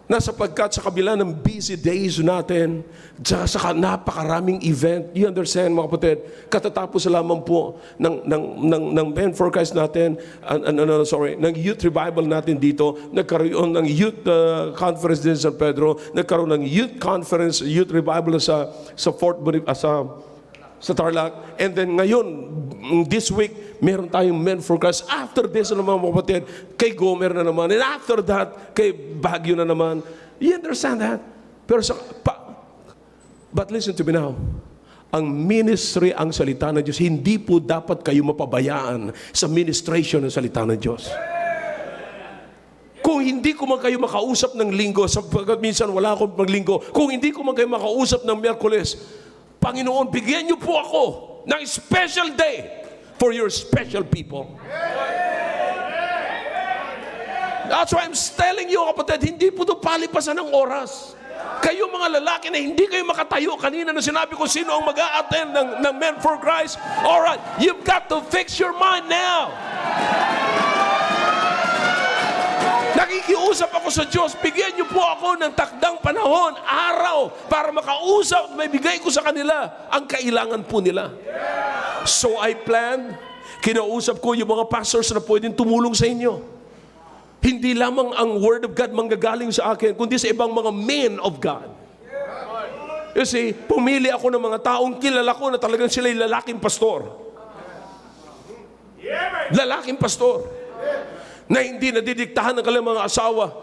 na sapagkat sa kabila ng busy days natin, sa napakaraming event, you understand mga kapatid, katatapos lamang po ng Men for Christ natin, ng youth revival natin dito, nagkaroon ng youth conference din sa San Pedro, nagkaroon ng youth conference, youth revival sa Tarlac, and then ngayon, this week, meron tayong Men for Christ. After this, mga kapatid, kay Gomer na naman. And after that, kay Baguio na naman. You understand that? But listen to me now. Ang ministry, ang salita ng Diyos, hindi po dapat kayo mapabayaan sa ministration ng salita ng Diyos. Kung hindi ko man kayo makausap ng linggo, sapagkat minsan wala akong maglinggo, kung hindi ko man kayo makausap ng Miyerkules, Panginoon, bigyan niyo po ako ng special day for your special people. That's why I'm telling you, kapatid, hindi po ito palipasan ng oras. Kayo mga lalaki na hindi kayo makatayo, kanina na sinabi ko sino ang mag-a-attend ng Men for Christ, alright, you've got to fix your mind now. Nakikiusap ako sa Diyos, bigyan niyo po ako ng takdang panahon, araw, para makausap, may bigay ko sa kanila ang kailangan po nila. So I plan, kinausap ko yung mga pastors na pwedeng tumulong sa inyo. Hindi lamang ang Word of God manggagaling sa akin, kundi sa ibang mga men of God. You see, pumili ako ng mga taong kilala ko na talagang sila'y lalaking pastor. Lalaking pastor. Na hindi nadidiktahan ng kanilang mga asawa.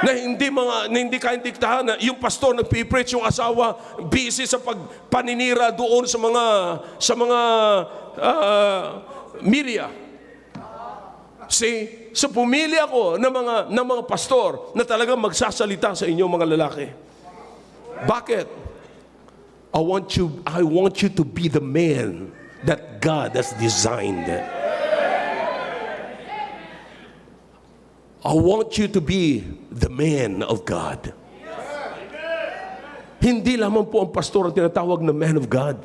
Na hindi kayang diktahan na yung pastor nagpipreach, yung asawa busy sa pagpaninira doon sa mga media. See, so pumili ako ng mga pastor na talagang magsasalita sa inyo mga lalaki. Bakit? I want you to be the man that God has designed. I want you to be the man of God. Hindi lamang po ang pastor ang tinatawag na man of God.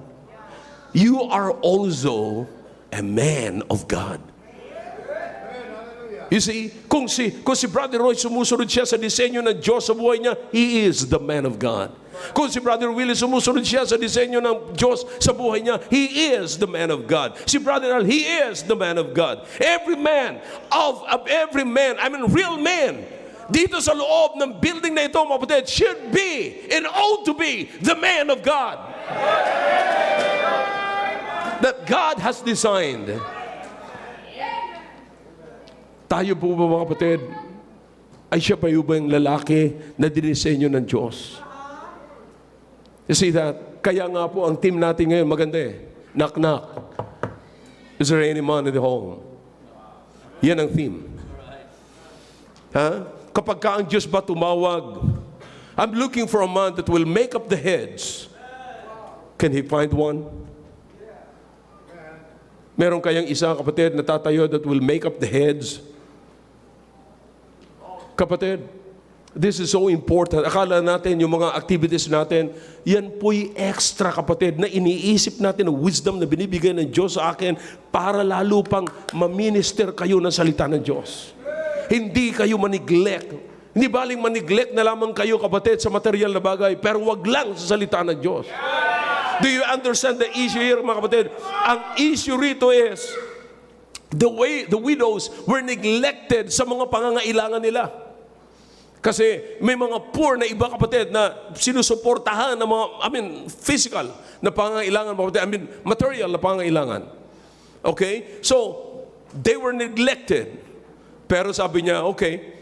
You are also a man of God. You see, kung si Brother Roy sumusunod siya sa disenyo ng Diyos sa buhay niya, he is the man of God. Kung si Brother Willie sumusunod siya sa disenyo ng Diyos sa buhay niya, he is the man of God. Si Brother Al, he is the man of God. Every man, real man, dito sa loob ng building na ito, mga kapatid, should be and ought to be the man of God that God has designed. Tayo po ba mga kapatid, ay siya pa yung lalaki na dinisenyo ng Diyos? You see that? Kaya nga po ang team natin ngayon maganda eh. Knock knock. Is there any man in the home? Yan ang theme. Kapag ka ang Diyos ba tumawag, I'm looking for a man that will make up the heads. Can he find one? Meron kayang isang kapatid na tatayo that will make up the heads? Kapatid, this is so important. Akala natin yung mga activities natin, yan po'y extra, kapatid, na iniisip natin ng wisdom na binibigay ng Diyos sa akin para lalo pang maminister kayo ng salita ng Diyos. Hindi kayo maniglect. Hindi baling maniglect na lamang kayo, kapatid, sa material na bagay, pero wag lang sa salita ng Diyos. Do you understand the issue here, mga kapatid? Ang issue rito is the way the widows were neglected sa mga pangangailangan nila. Kasi may mga poor na iba, kapatid, na sinusuportahan ng mga, physical na pangangailangan, kapatid, material na pangangailangan. Okay? So, they were neglected. Pero sabi niya, okay,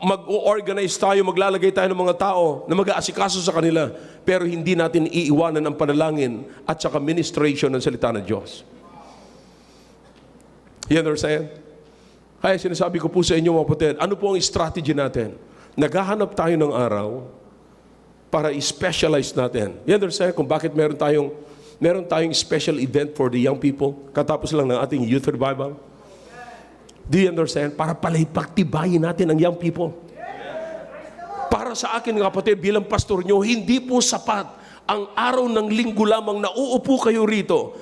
mag-organize tayo, maglalagay tayo ng mga tao na mag-aasikaso sa kanila, pero hindi natin iiwanan ang panalangin at saka ministration ng salita ng Diyos. You understand? Kaya sinasabi ko po sa inyo, mga kapatid, ano po ang strategy natin? Naghahanap tayo ng araw para i-specialize natin. You understand kung bakit meron tayong special event for the young people katapos lang ng ating youth revival? Do you understand? Para pagtibayin natin ang young people. Para sa akin, kapatid, bilang pastor nyo, hindi po sapat ang araw ng linggo lamang na uupo kayo rito.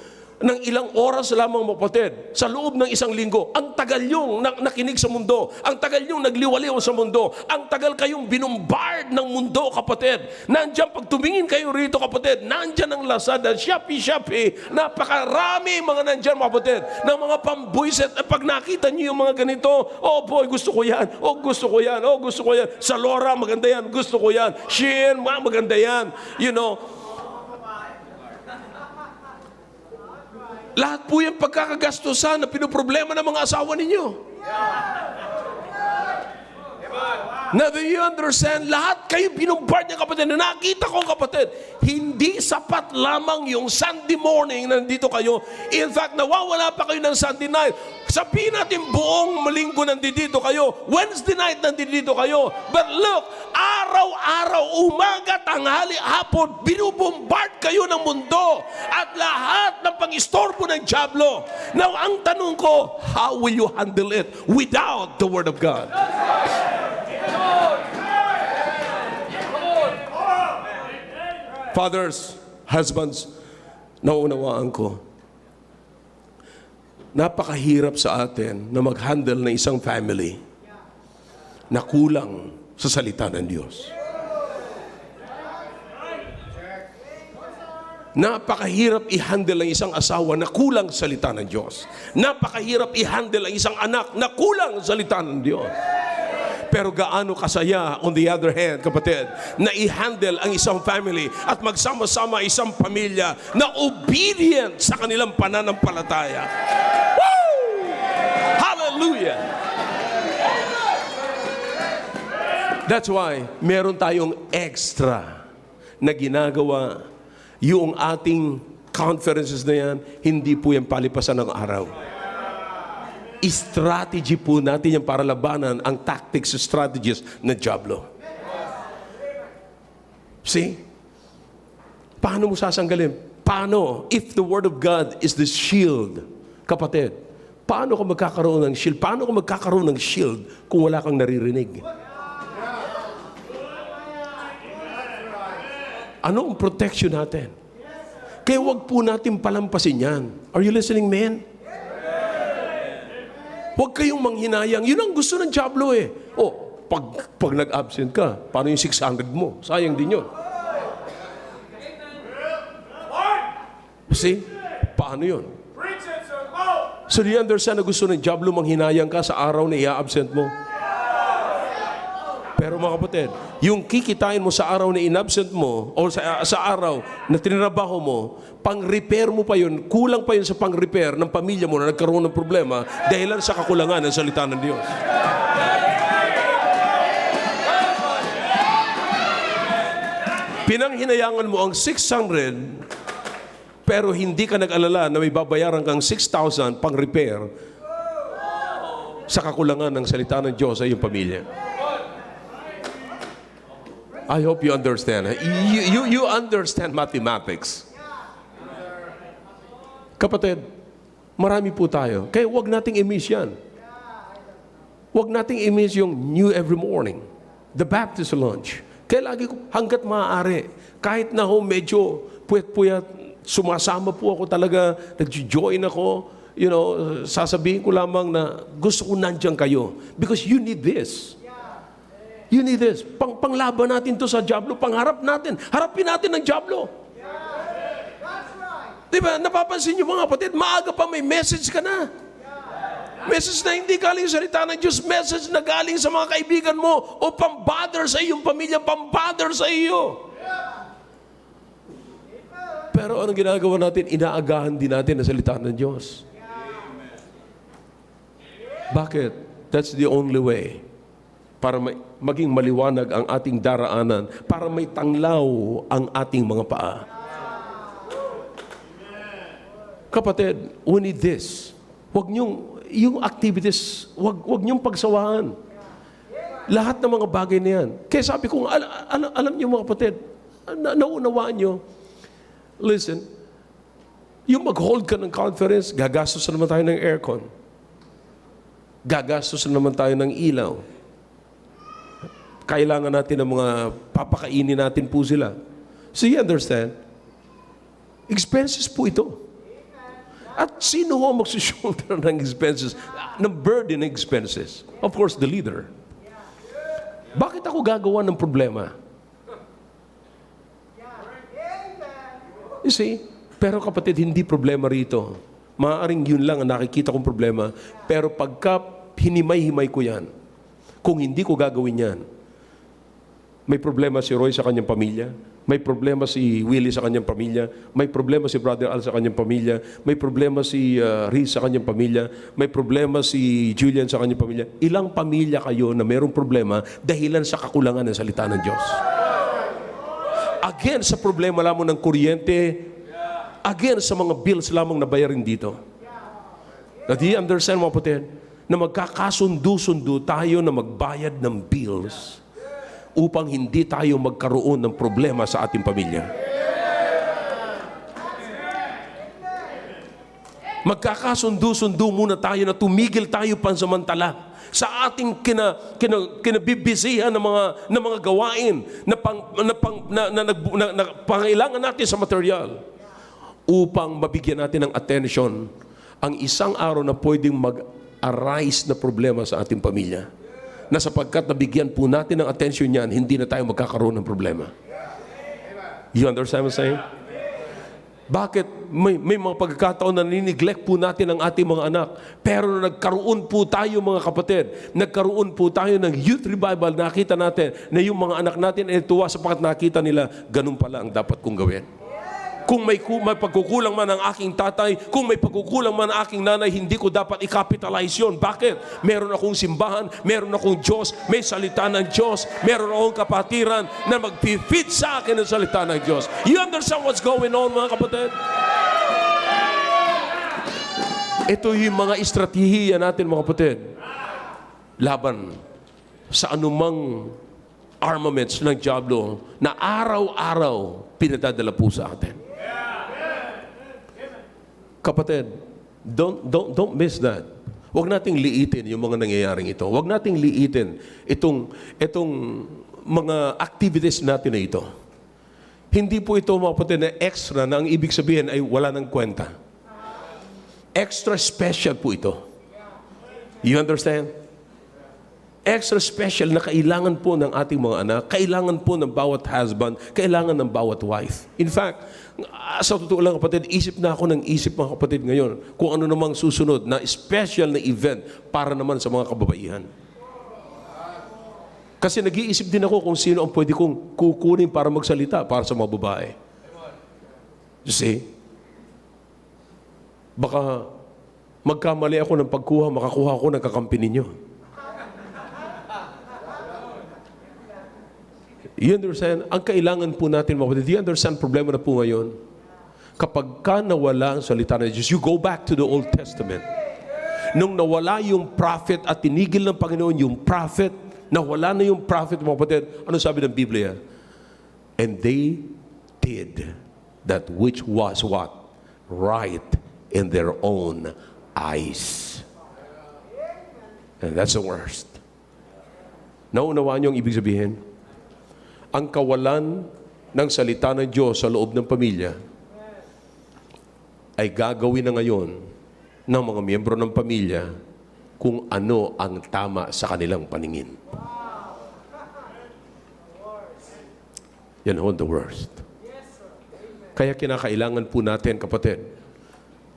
ng ilang oras lamang, mga kapatid, sa loob ng isang linggo. Ang tagal yung nakinig sa mundo. Ang tagal yung nagliwaliw sa mundo. Ang tagal kayong binumbard ng mundo, kapatid. Nandiyan, pag tumingin kayo rito, kapatid, nandiyan ang Lazada, Shopee. Napakarami mga nandiyan, mga kapatid, ng mga pambuiset. At pag nakita niyo yung mga ganito, oh boy, gusto ko yan. Oh, gusto ko yan. Oh, gusto ko yan. Sa Lora, maganda yan. Gusto ko yan. Shein, maganda yan. You know, lahat po yung pagkakagastusan na pinoproblema ng mga asawa ninyo. Now, do you understand? Lahat kayo binumbard niya, kapatid. Na nakita ko, kapatid, hindi sapat lamang yung Sunday morning na nandito kayo. In fact, nawawala pa kayo ng Sunday night. Sabihin natin buong linggo nandito kayo. Wednesday night nandito kayo. But look, araw-araw, umaga, tanghali, hapon, binubombard kayo ng mundo. At lahat ng pang-istorbo ng dyablo. Now, ang tanong ko, how will you handle it without the Word of God? Fathers, husbands, naunawaan ko, napakahirap sa atin na mag-handle ng isang family na kulang sa salita ng Diyos. Napakahirap i-handle ang isang asawa na kulang sa salita ng Diyos. Napakahirap i-handle ang isang anak na kulang sa salita ng Diyos. Pero gaano kasaya, on the other hand, kapatid, na i-handle ang isang family at magsama-sama isang pamilya na obedient sa kanilang pananampalataya. Woo! Hallelujah! That's why meron tayong extra na ginagawa. Yung ating conferences na yan, hindi po yan palipasan ng araw. Strategy po natin yung para labanan ang tactics, strategies ng dyablo. See? Paano mo sasanggalin? Paano? If the Word of God is the shield, kapatid, paano ka magkakaroon ng shield? Paano ka magkakaroon ng shield kung wala kang naririnig? Ano ang protection natin? Kaya wag po natin palampasin yan. Are you listening, man? Huwag kayong manghinayang. Yun ang gusto ng dyablo eh. Oh, pag nag-absent ka, paano yung 600 mo? Sayang din yun. See? Paano yun? So do you understand na gusto ng dyablo manghinayang ka sa araw na i-absent mo? Pero mga kapatid, yung kikitain mo sa araw na in-absent mo o sa araw na tinrabaho mo, pang-repair mo pa yun, kulang pa yun sa pang-repair ng pamilya mo na nagkaroon ng problema dahilan sa kakulangan ng salita ng Diyos. Pinanghinayangan mo ang 600 pero hindi ka nag-alala na may babayaran kang 6,000 pang-repair sa kakulangan ng salita ng Diyos sa iyong pamilya. I hope you understand. You understand mathematics. Kapatid, marami po tayo. Kaya huwag nating i-miss yan. Huwag nating i-miss yung new every morning. The Baptist lunch. Kaya lagi ko, hanggat maaari, kahit na ho medyo puyat-puyat, sumasama po ako talaga, nag-join ako, you know, sasabihin ko lamang na gusto ko nandiyan kayo. Because you need this. You need this. Panglaban natin to sa dyablo. Pangharap natin. Harapin natin ang dyablo. Diba? Napapansin niyo mga kapatid, maaga pa may message ka na. Message na hindi galing sa salita ng Diyos. Message na galing sa mga kaibigan mo o pambother sa iyong pamilya, pambother sa iyo. Pero anong ginagawa natin? Inaagahan din natin ang salita ng Diyos. Bakit? That's the only way para maging maliwanag ang ating daraanan, para may tanglaw ang ating mga paa. Kapatid, we need this. Huwag niyong, yung activities, huwag niyong pagsawahan. Lahat ng mga bagay na yan. Kaya sabi ko, alam niyo mga kapatid, naunawaan niyo, listen, yung mag-hold ka ng conference, gagastos na naman tayo ng aircon. Gagastos na naman tayo ng ilaw. Kailangan natin ng mga papakainin natin po sila. So you understand? Expenses po ito. At sino ho ang magsushoulder ng expenses, ng burden ng expenses? Of course, the leader. Bakit ako gagawa ng problema? You see? Pero kapatid, hindi problema rito. Maaaring yun lang ang nakikita kong problema. Pero pagka hinimay-himay ko yan, kung hindi ko gagawin yan, may problema si Roy sa kanyang pamilya, may problema si Willie sa kanyang pamilya, may problema si Brother Al sa kanyang pamilya, may problema si Riz sa kanyang pamilya, may problema si Julian sa kanyang pamilya. Ilang pamilya kayo na mayroong problema dahilan sa kakulangan ng salita ng Diyos? Again, sa problema lamang ng kuryente, again, sa mga bills lamang na bayarin dito. Now, do you understand, mga kapatid, na magkakasundo-sundo tayo na magbayad ng bills upang hindi tayo magkaroon ng problema sa ating pamilya? Magkakasundo-sundo muna tayo na tumigil tayo pansamantala sa ating kinabibisihan ng mga gawain na pangailangan natin sa material upang mabigyan natin ng attention ang isang araw na pwedeng mag-arise na problema sa ating pamilya, na sapagkat nabigyan po natin ng attention yan, hindi na tayo magkakaroon ng problema. You understand what I'm saying? Bakit may mga pagkakataon na ninineglect po natin ang ating mga anak, pero nagkaroon po tayo, mga kapatid, nagkaroon po tayo ng youth revival, nakita natin na yung mga anak natin ay tuwa sapagkat nakita nila, ganun pala ang dapat kong gawin. Kung may pagkukulang man ang aking tatay, kung may pagkukulang man ang aking nanay, hindi ko dapat i-capitalize yun. Bakit? Meron akong simbahan, meron akong Diyos, may salita ng Diyos, meron akong kapatiran na mag-fit sa akin ang salita ng Diyos. You understand what's going on, mga kapatid? Ito yung mga estratehiya natin, mga kapatid, laban sa anumang armaments ng diablo na araw-araw pinadadala po sa atin. Kapatid, don't miss that. Huwag nating liitin yung mga nangyayaring ito. Huwag nating liitin itong mga activities natin na ito. Hindi po ito, mga kapatid, na extra na ang ibig sabihin ay wala ng kwenta. Extra special po ito. You understand? Extra special na kailangan po ng ating mga anak, kailangan po ng bawat husband, kailangan ng bawat wife. In fact, sa totoo lang, kapatid, isip na ako ng isip, mga kapatid, ngayon kung ano namang susunod na special na event para naman sa mga kababaihan. Kasi nag-iisip din ako kung sino ang pwede kong kukunin para magsalita para sa mga babae. You see? Baka magkamali ako ng pagkuha, makakuha ako ng kakampi ninyo. You understand? Ang kailangan po natin, mga kapatid, you understand problema na po ngayon? Kapag ka nawala ang salita ng Diyos, you go back to the Old Testament. Nung nawala yung prophet at tinigil ng Panginoon yung prophet, nawala na yung prophet, mga kapatid, ano sabi ng Biblia? And they did that which was what? Right in their own eyes. And that's the worst. Naunawaan niyo ang ibig sabihin? Ang kawalan ng salita ng Diyos sa loob ng pamilya ay gagawin na ngayon ng mga miyembro ng pamilya kung ano ang tama sa kanilang paningin. Yan ho, the worst. Kaya kinakailangan po natin, kapatid,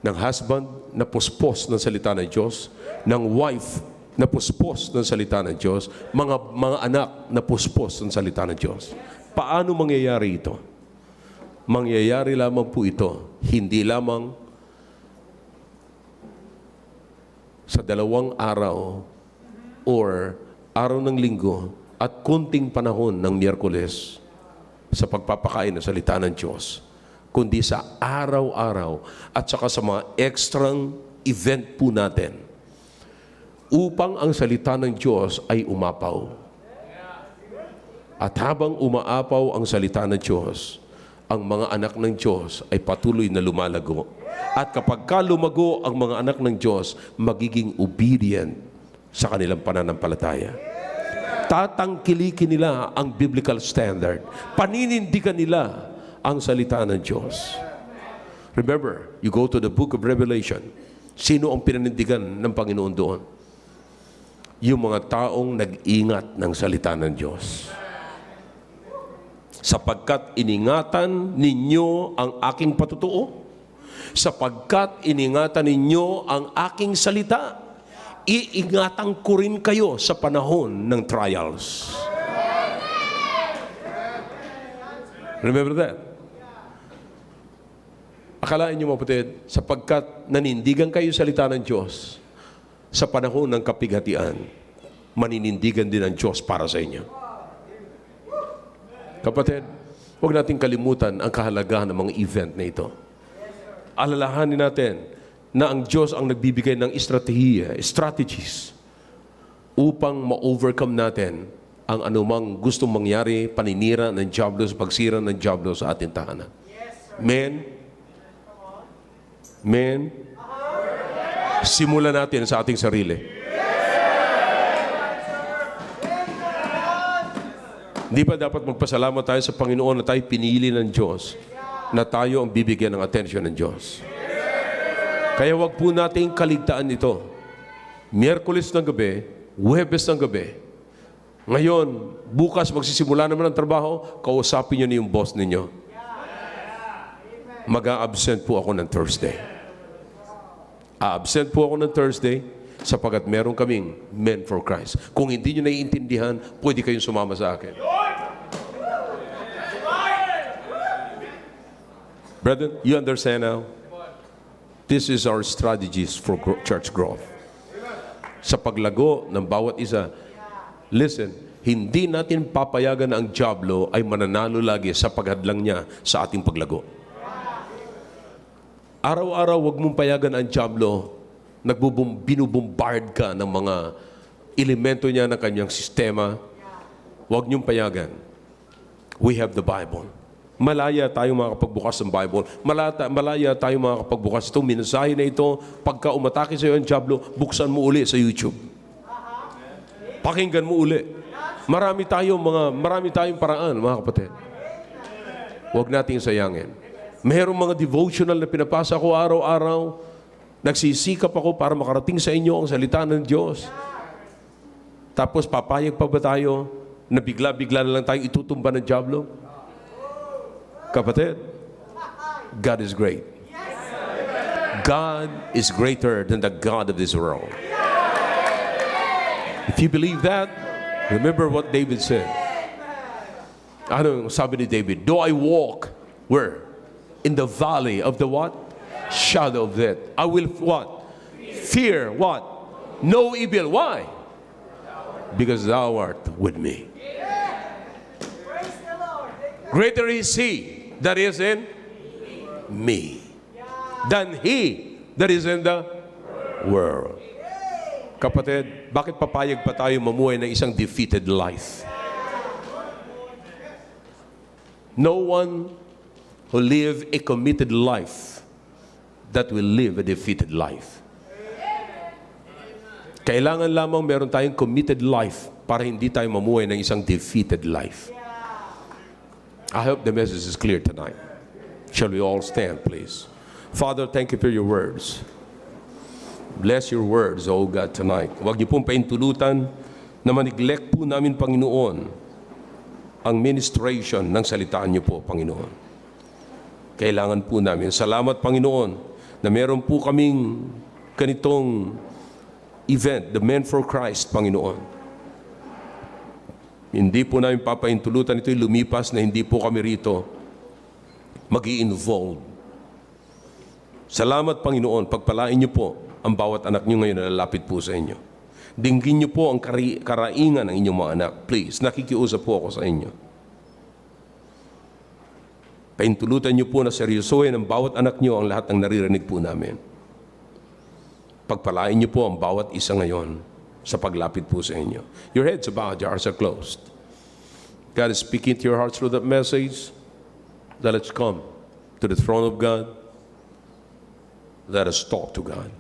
ng husband na puspos ng salita ng Diyos, ng wife na puspos ng salita ng Diyos, mga anak na puspos ng salita ng Diyos. Paano mangyayari ito? Mangyayari lamang po ito, hindi lamang sa 2 araw or araw ng linggo at kunting panahon ng Miyerkules sa pagpapakain ng salita ng Diyos, kundi sa araw-araw at saka sa mga extrang event po natin upang ang salita ng Diyos ay umapaw. At habang umaapaw ang salita ng Diyos, ang mga anak ng Diyos ay patuloy na lumalago. At kapag lumago ang mga anak ng Diyos, magiging obedient sa kanilang pananampalataya. Tatangkilikin nila ang biblical standard. Paninindigan nila ang salita ng Diyos. Remember, you go to the book of Revelation. Sino ang pinanindigan ng Panginoon doon? Yung mga taong nag-ingat ng salita ng Diyos. Sapagkat iningatan ninyo ang aking patutuo, sapagkat iningatan ninyo ang aking salita, iingatan ko rin kayo sa panahon ng trials. Remember that? Akalain niyo, mapatid, sapagkat nanindigan kayo sa salita ng Diyos, sa panahon ng kapighatian, maninindigan din ang Diyos para sa inyo. Kapatid, huwag nating kalimutan ang kahalagahan ng mga event na ito. Alalahanin natin na ang Diyos ang nagbibigay ng strategies upang ma-overcome natin ang anumang gustong mangyari, paninira ng diablo, pagsira ng diablo sa ating tahanan. Amen? Amen? Simulan natin sa ating sarili. Hindi ba dapat magpasalamat tayo sa Panginoon na tayo pinili ng Diyos, na tayo ang bibigyan ng atensyon ng Diyos? Kaya wag po nating kaligtaan ito. Miyerkules ng gabi, Huwebes ng gabi. Ngayon, bukas magsisimula naman ang trabaho, kausapin nyo na yung boss ninyo. Mag-a-absent po ako ng Thursday. A-absent po ako ng Thursday sapagkat meron kaming Men for Christ. Kung hindi nyo naiintindihan, pwede kayong sumama sa akin. Brethren, you understand now? This is our strategies for church growth. Sa paglago ng bawat isa, listen, hindi natin papayagan na ang diablo ay mananalo lagi sa paghadlang niya sa ating paglago. Araw-araw, wag mong payagan ang diablo, binubombard ka ng mga elemento niya ng kanyang sistema. Wag niyong payagan. We have the Bible. Malaya tayo makakapagbukas ng Bible. Malaya tayo makakapagbukas itong mensahe na ito. Pagka umatake sa iyo ang diablo, buksan mo uli sa YouTube. Pakinggan mo uli. Marami tayong paraan, mga kapatid. Huwag nating sayangin. Mayroong mga devotional na pinapasa ko araw-araw. Nagsisikap ako para makarating sa inyo ang salita ng Diyos. Tapos papayag pa ba tayo na bigla-bigla na lang tayo itutumba ng diablo? Kapatid, God is great. God is greater than the God of this world. If you believe that, remember what David said. Ano sabi ni David? Do I walk where? In the valley of the what? Shadow of death. I will what? Fear what? No evil. Why? Because thou art with me. Greater is He that is in me than he that is in the world. Kapatid, bakit papayag pa tayo mamuhay ng isang defeated life? No one who live a committed life that will live a defeated life. Kailangan lamang meron tayong committed life para hindi tayo mamuhay ng isang defeated life. I hope the message is clear tonight. Shall we all stand, please? Father, thank you for your words. Bless your words, O God, tonight. Huwag niyo pong paintulutan na maniglect po namin, Panginoon, ang ministration ng salitaan niyo po, Panginoon. Kailangan po namin. Salamat, Panginoon, na meron po kaming ganitong event, the Men for Christ, Panginoon. Hindi po namin papaintulutan ito'y lumipas na hindi po kami rito mag-i-involve. Salamat, Panginoon. Pagpalain niyo po ang bawat anak niyo ngayon na lalapit po sa inyo. Dinggin niyo po ang karaingan ng inyong mga anak. Please, nakikiusap po ako sa inyo. Paintulutan niyo po na seryosohin ang bawat anak niyo ang lahat ng naririnig po namin. Pagpalain niyo po ang bawat isa ngayon sa paglapit po sa inyo. Your heads are bowed, your hearts are closed. God is speaking to your hearts through that message. Let us come to the throne of God. Let us talk to God.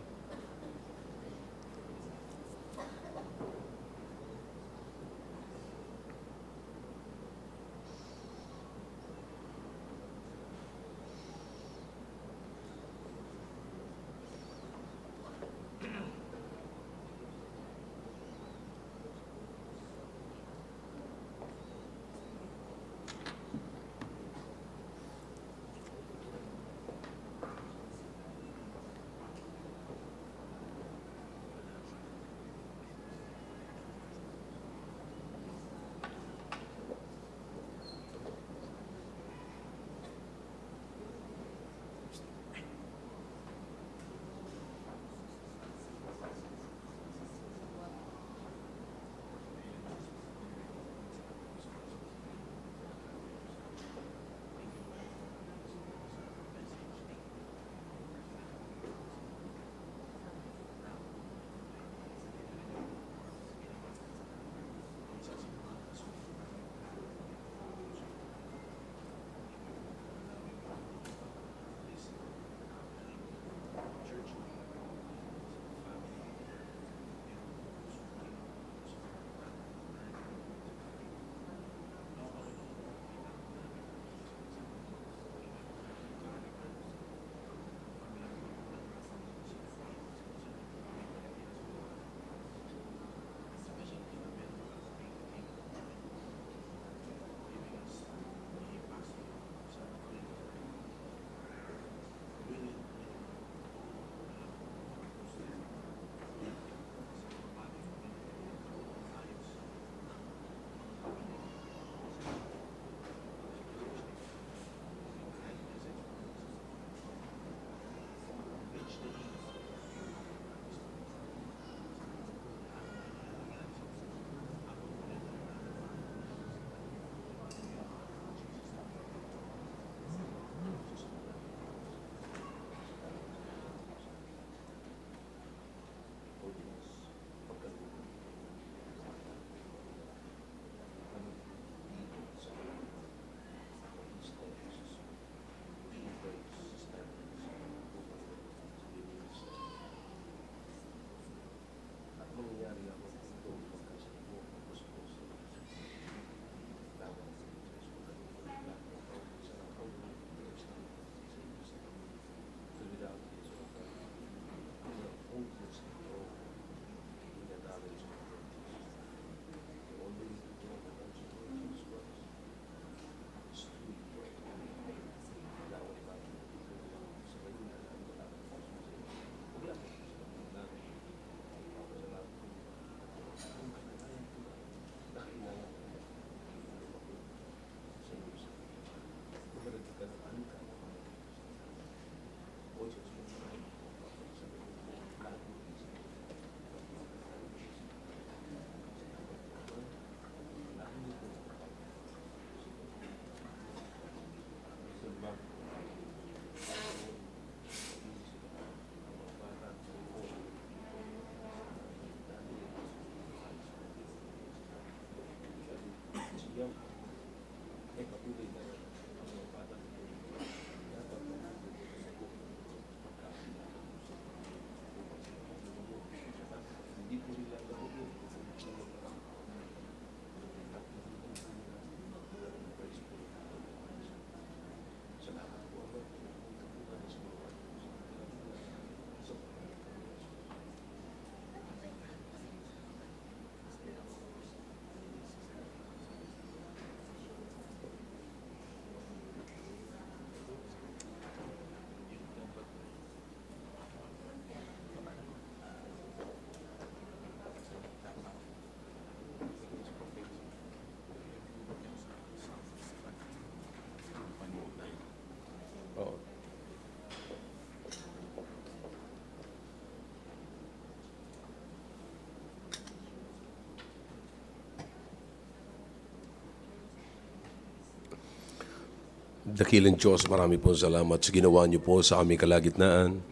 Dakilang Diyos, marami pong salamat sa ginawa niyo po sa aming kalagitnaan.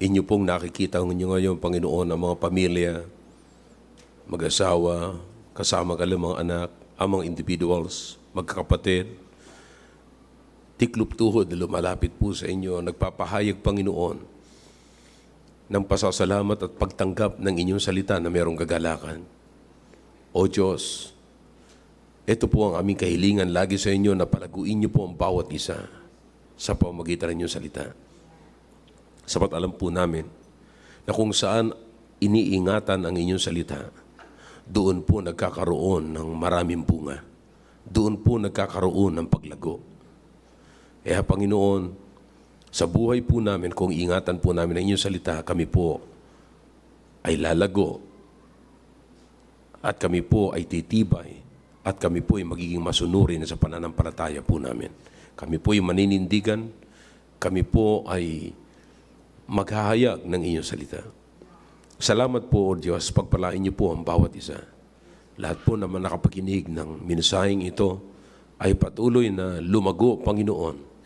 Inyo pong nakikita niyo ngayon, Panginoon, ang mga pamilya, mag-asawa, kasama kalang mga anak, ang mga individuals, magkakapatid, tiklop tuhod na lumalapit po sa inyo, nagpapahayag, Panginoon, ng pasasalamat at pagtanggap ng inyong salita na mayroong kagalakan. O Diyos, ito po ang aming kahilingan lagi sa inyo na palaguin niyo po ang bawat isa sa pamamagitan ng inyong salita. Sapat alam po namin na kung saan iniingatan ang inyong salita, doon po nagkakaroon ng maraming bunga. Doon po nagkakaroon ng paglago. Kaya Panginoon, sa buhay po namin, kung ingatan po namin ang inyong salita, kami po ay lalago at kami po ay titibay at kami po ay magiging masunurin sa pananampalataya po namin. Kami po ay maninindigan, kami po ay maghahayag ng inyong salita. Salamat po, O Diyos, pagpalain niyo po ang bawat isa. Lahat po naman nakapakinig ng minsaheng ito ay patuloy na lumago, Panginoon.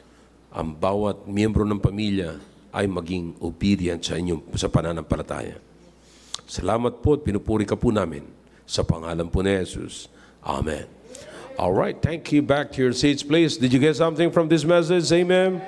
Ang bawat miyembro ng pamilya ay maging obedient sa pananampalataya. Salamat po at pinupuri ka po namin sa pangalan po ni Jesus. Amen. All right, thank you. Back to your seats, please. Did you get something from this message? Amen.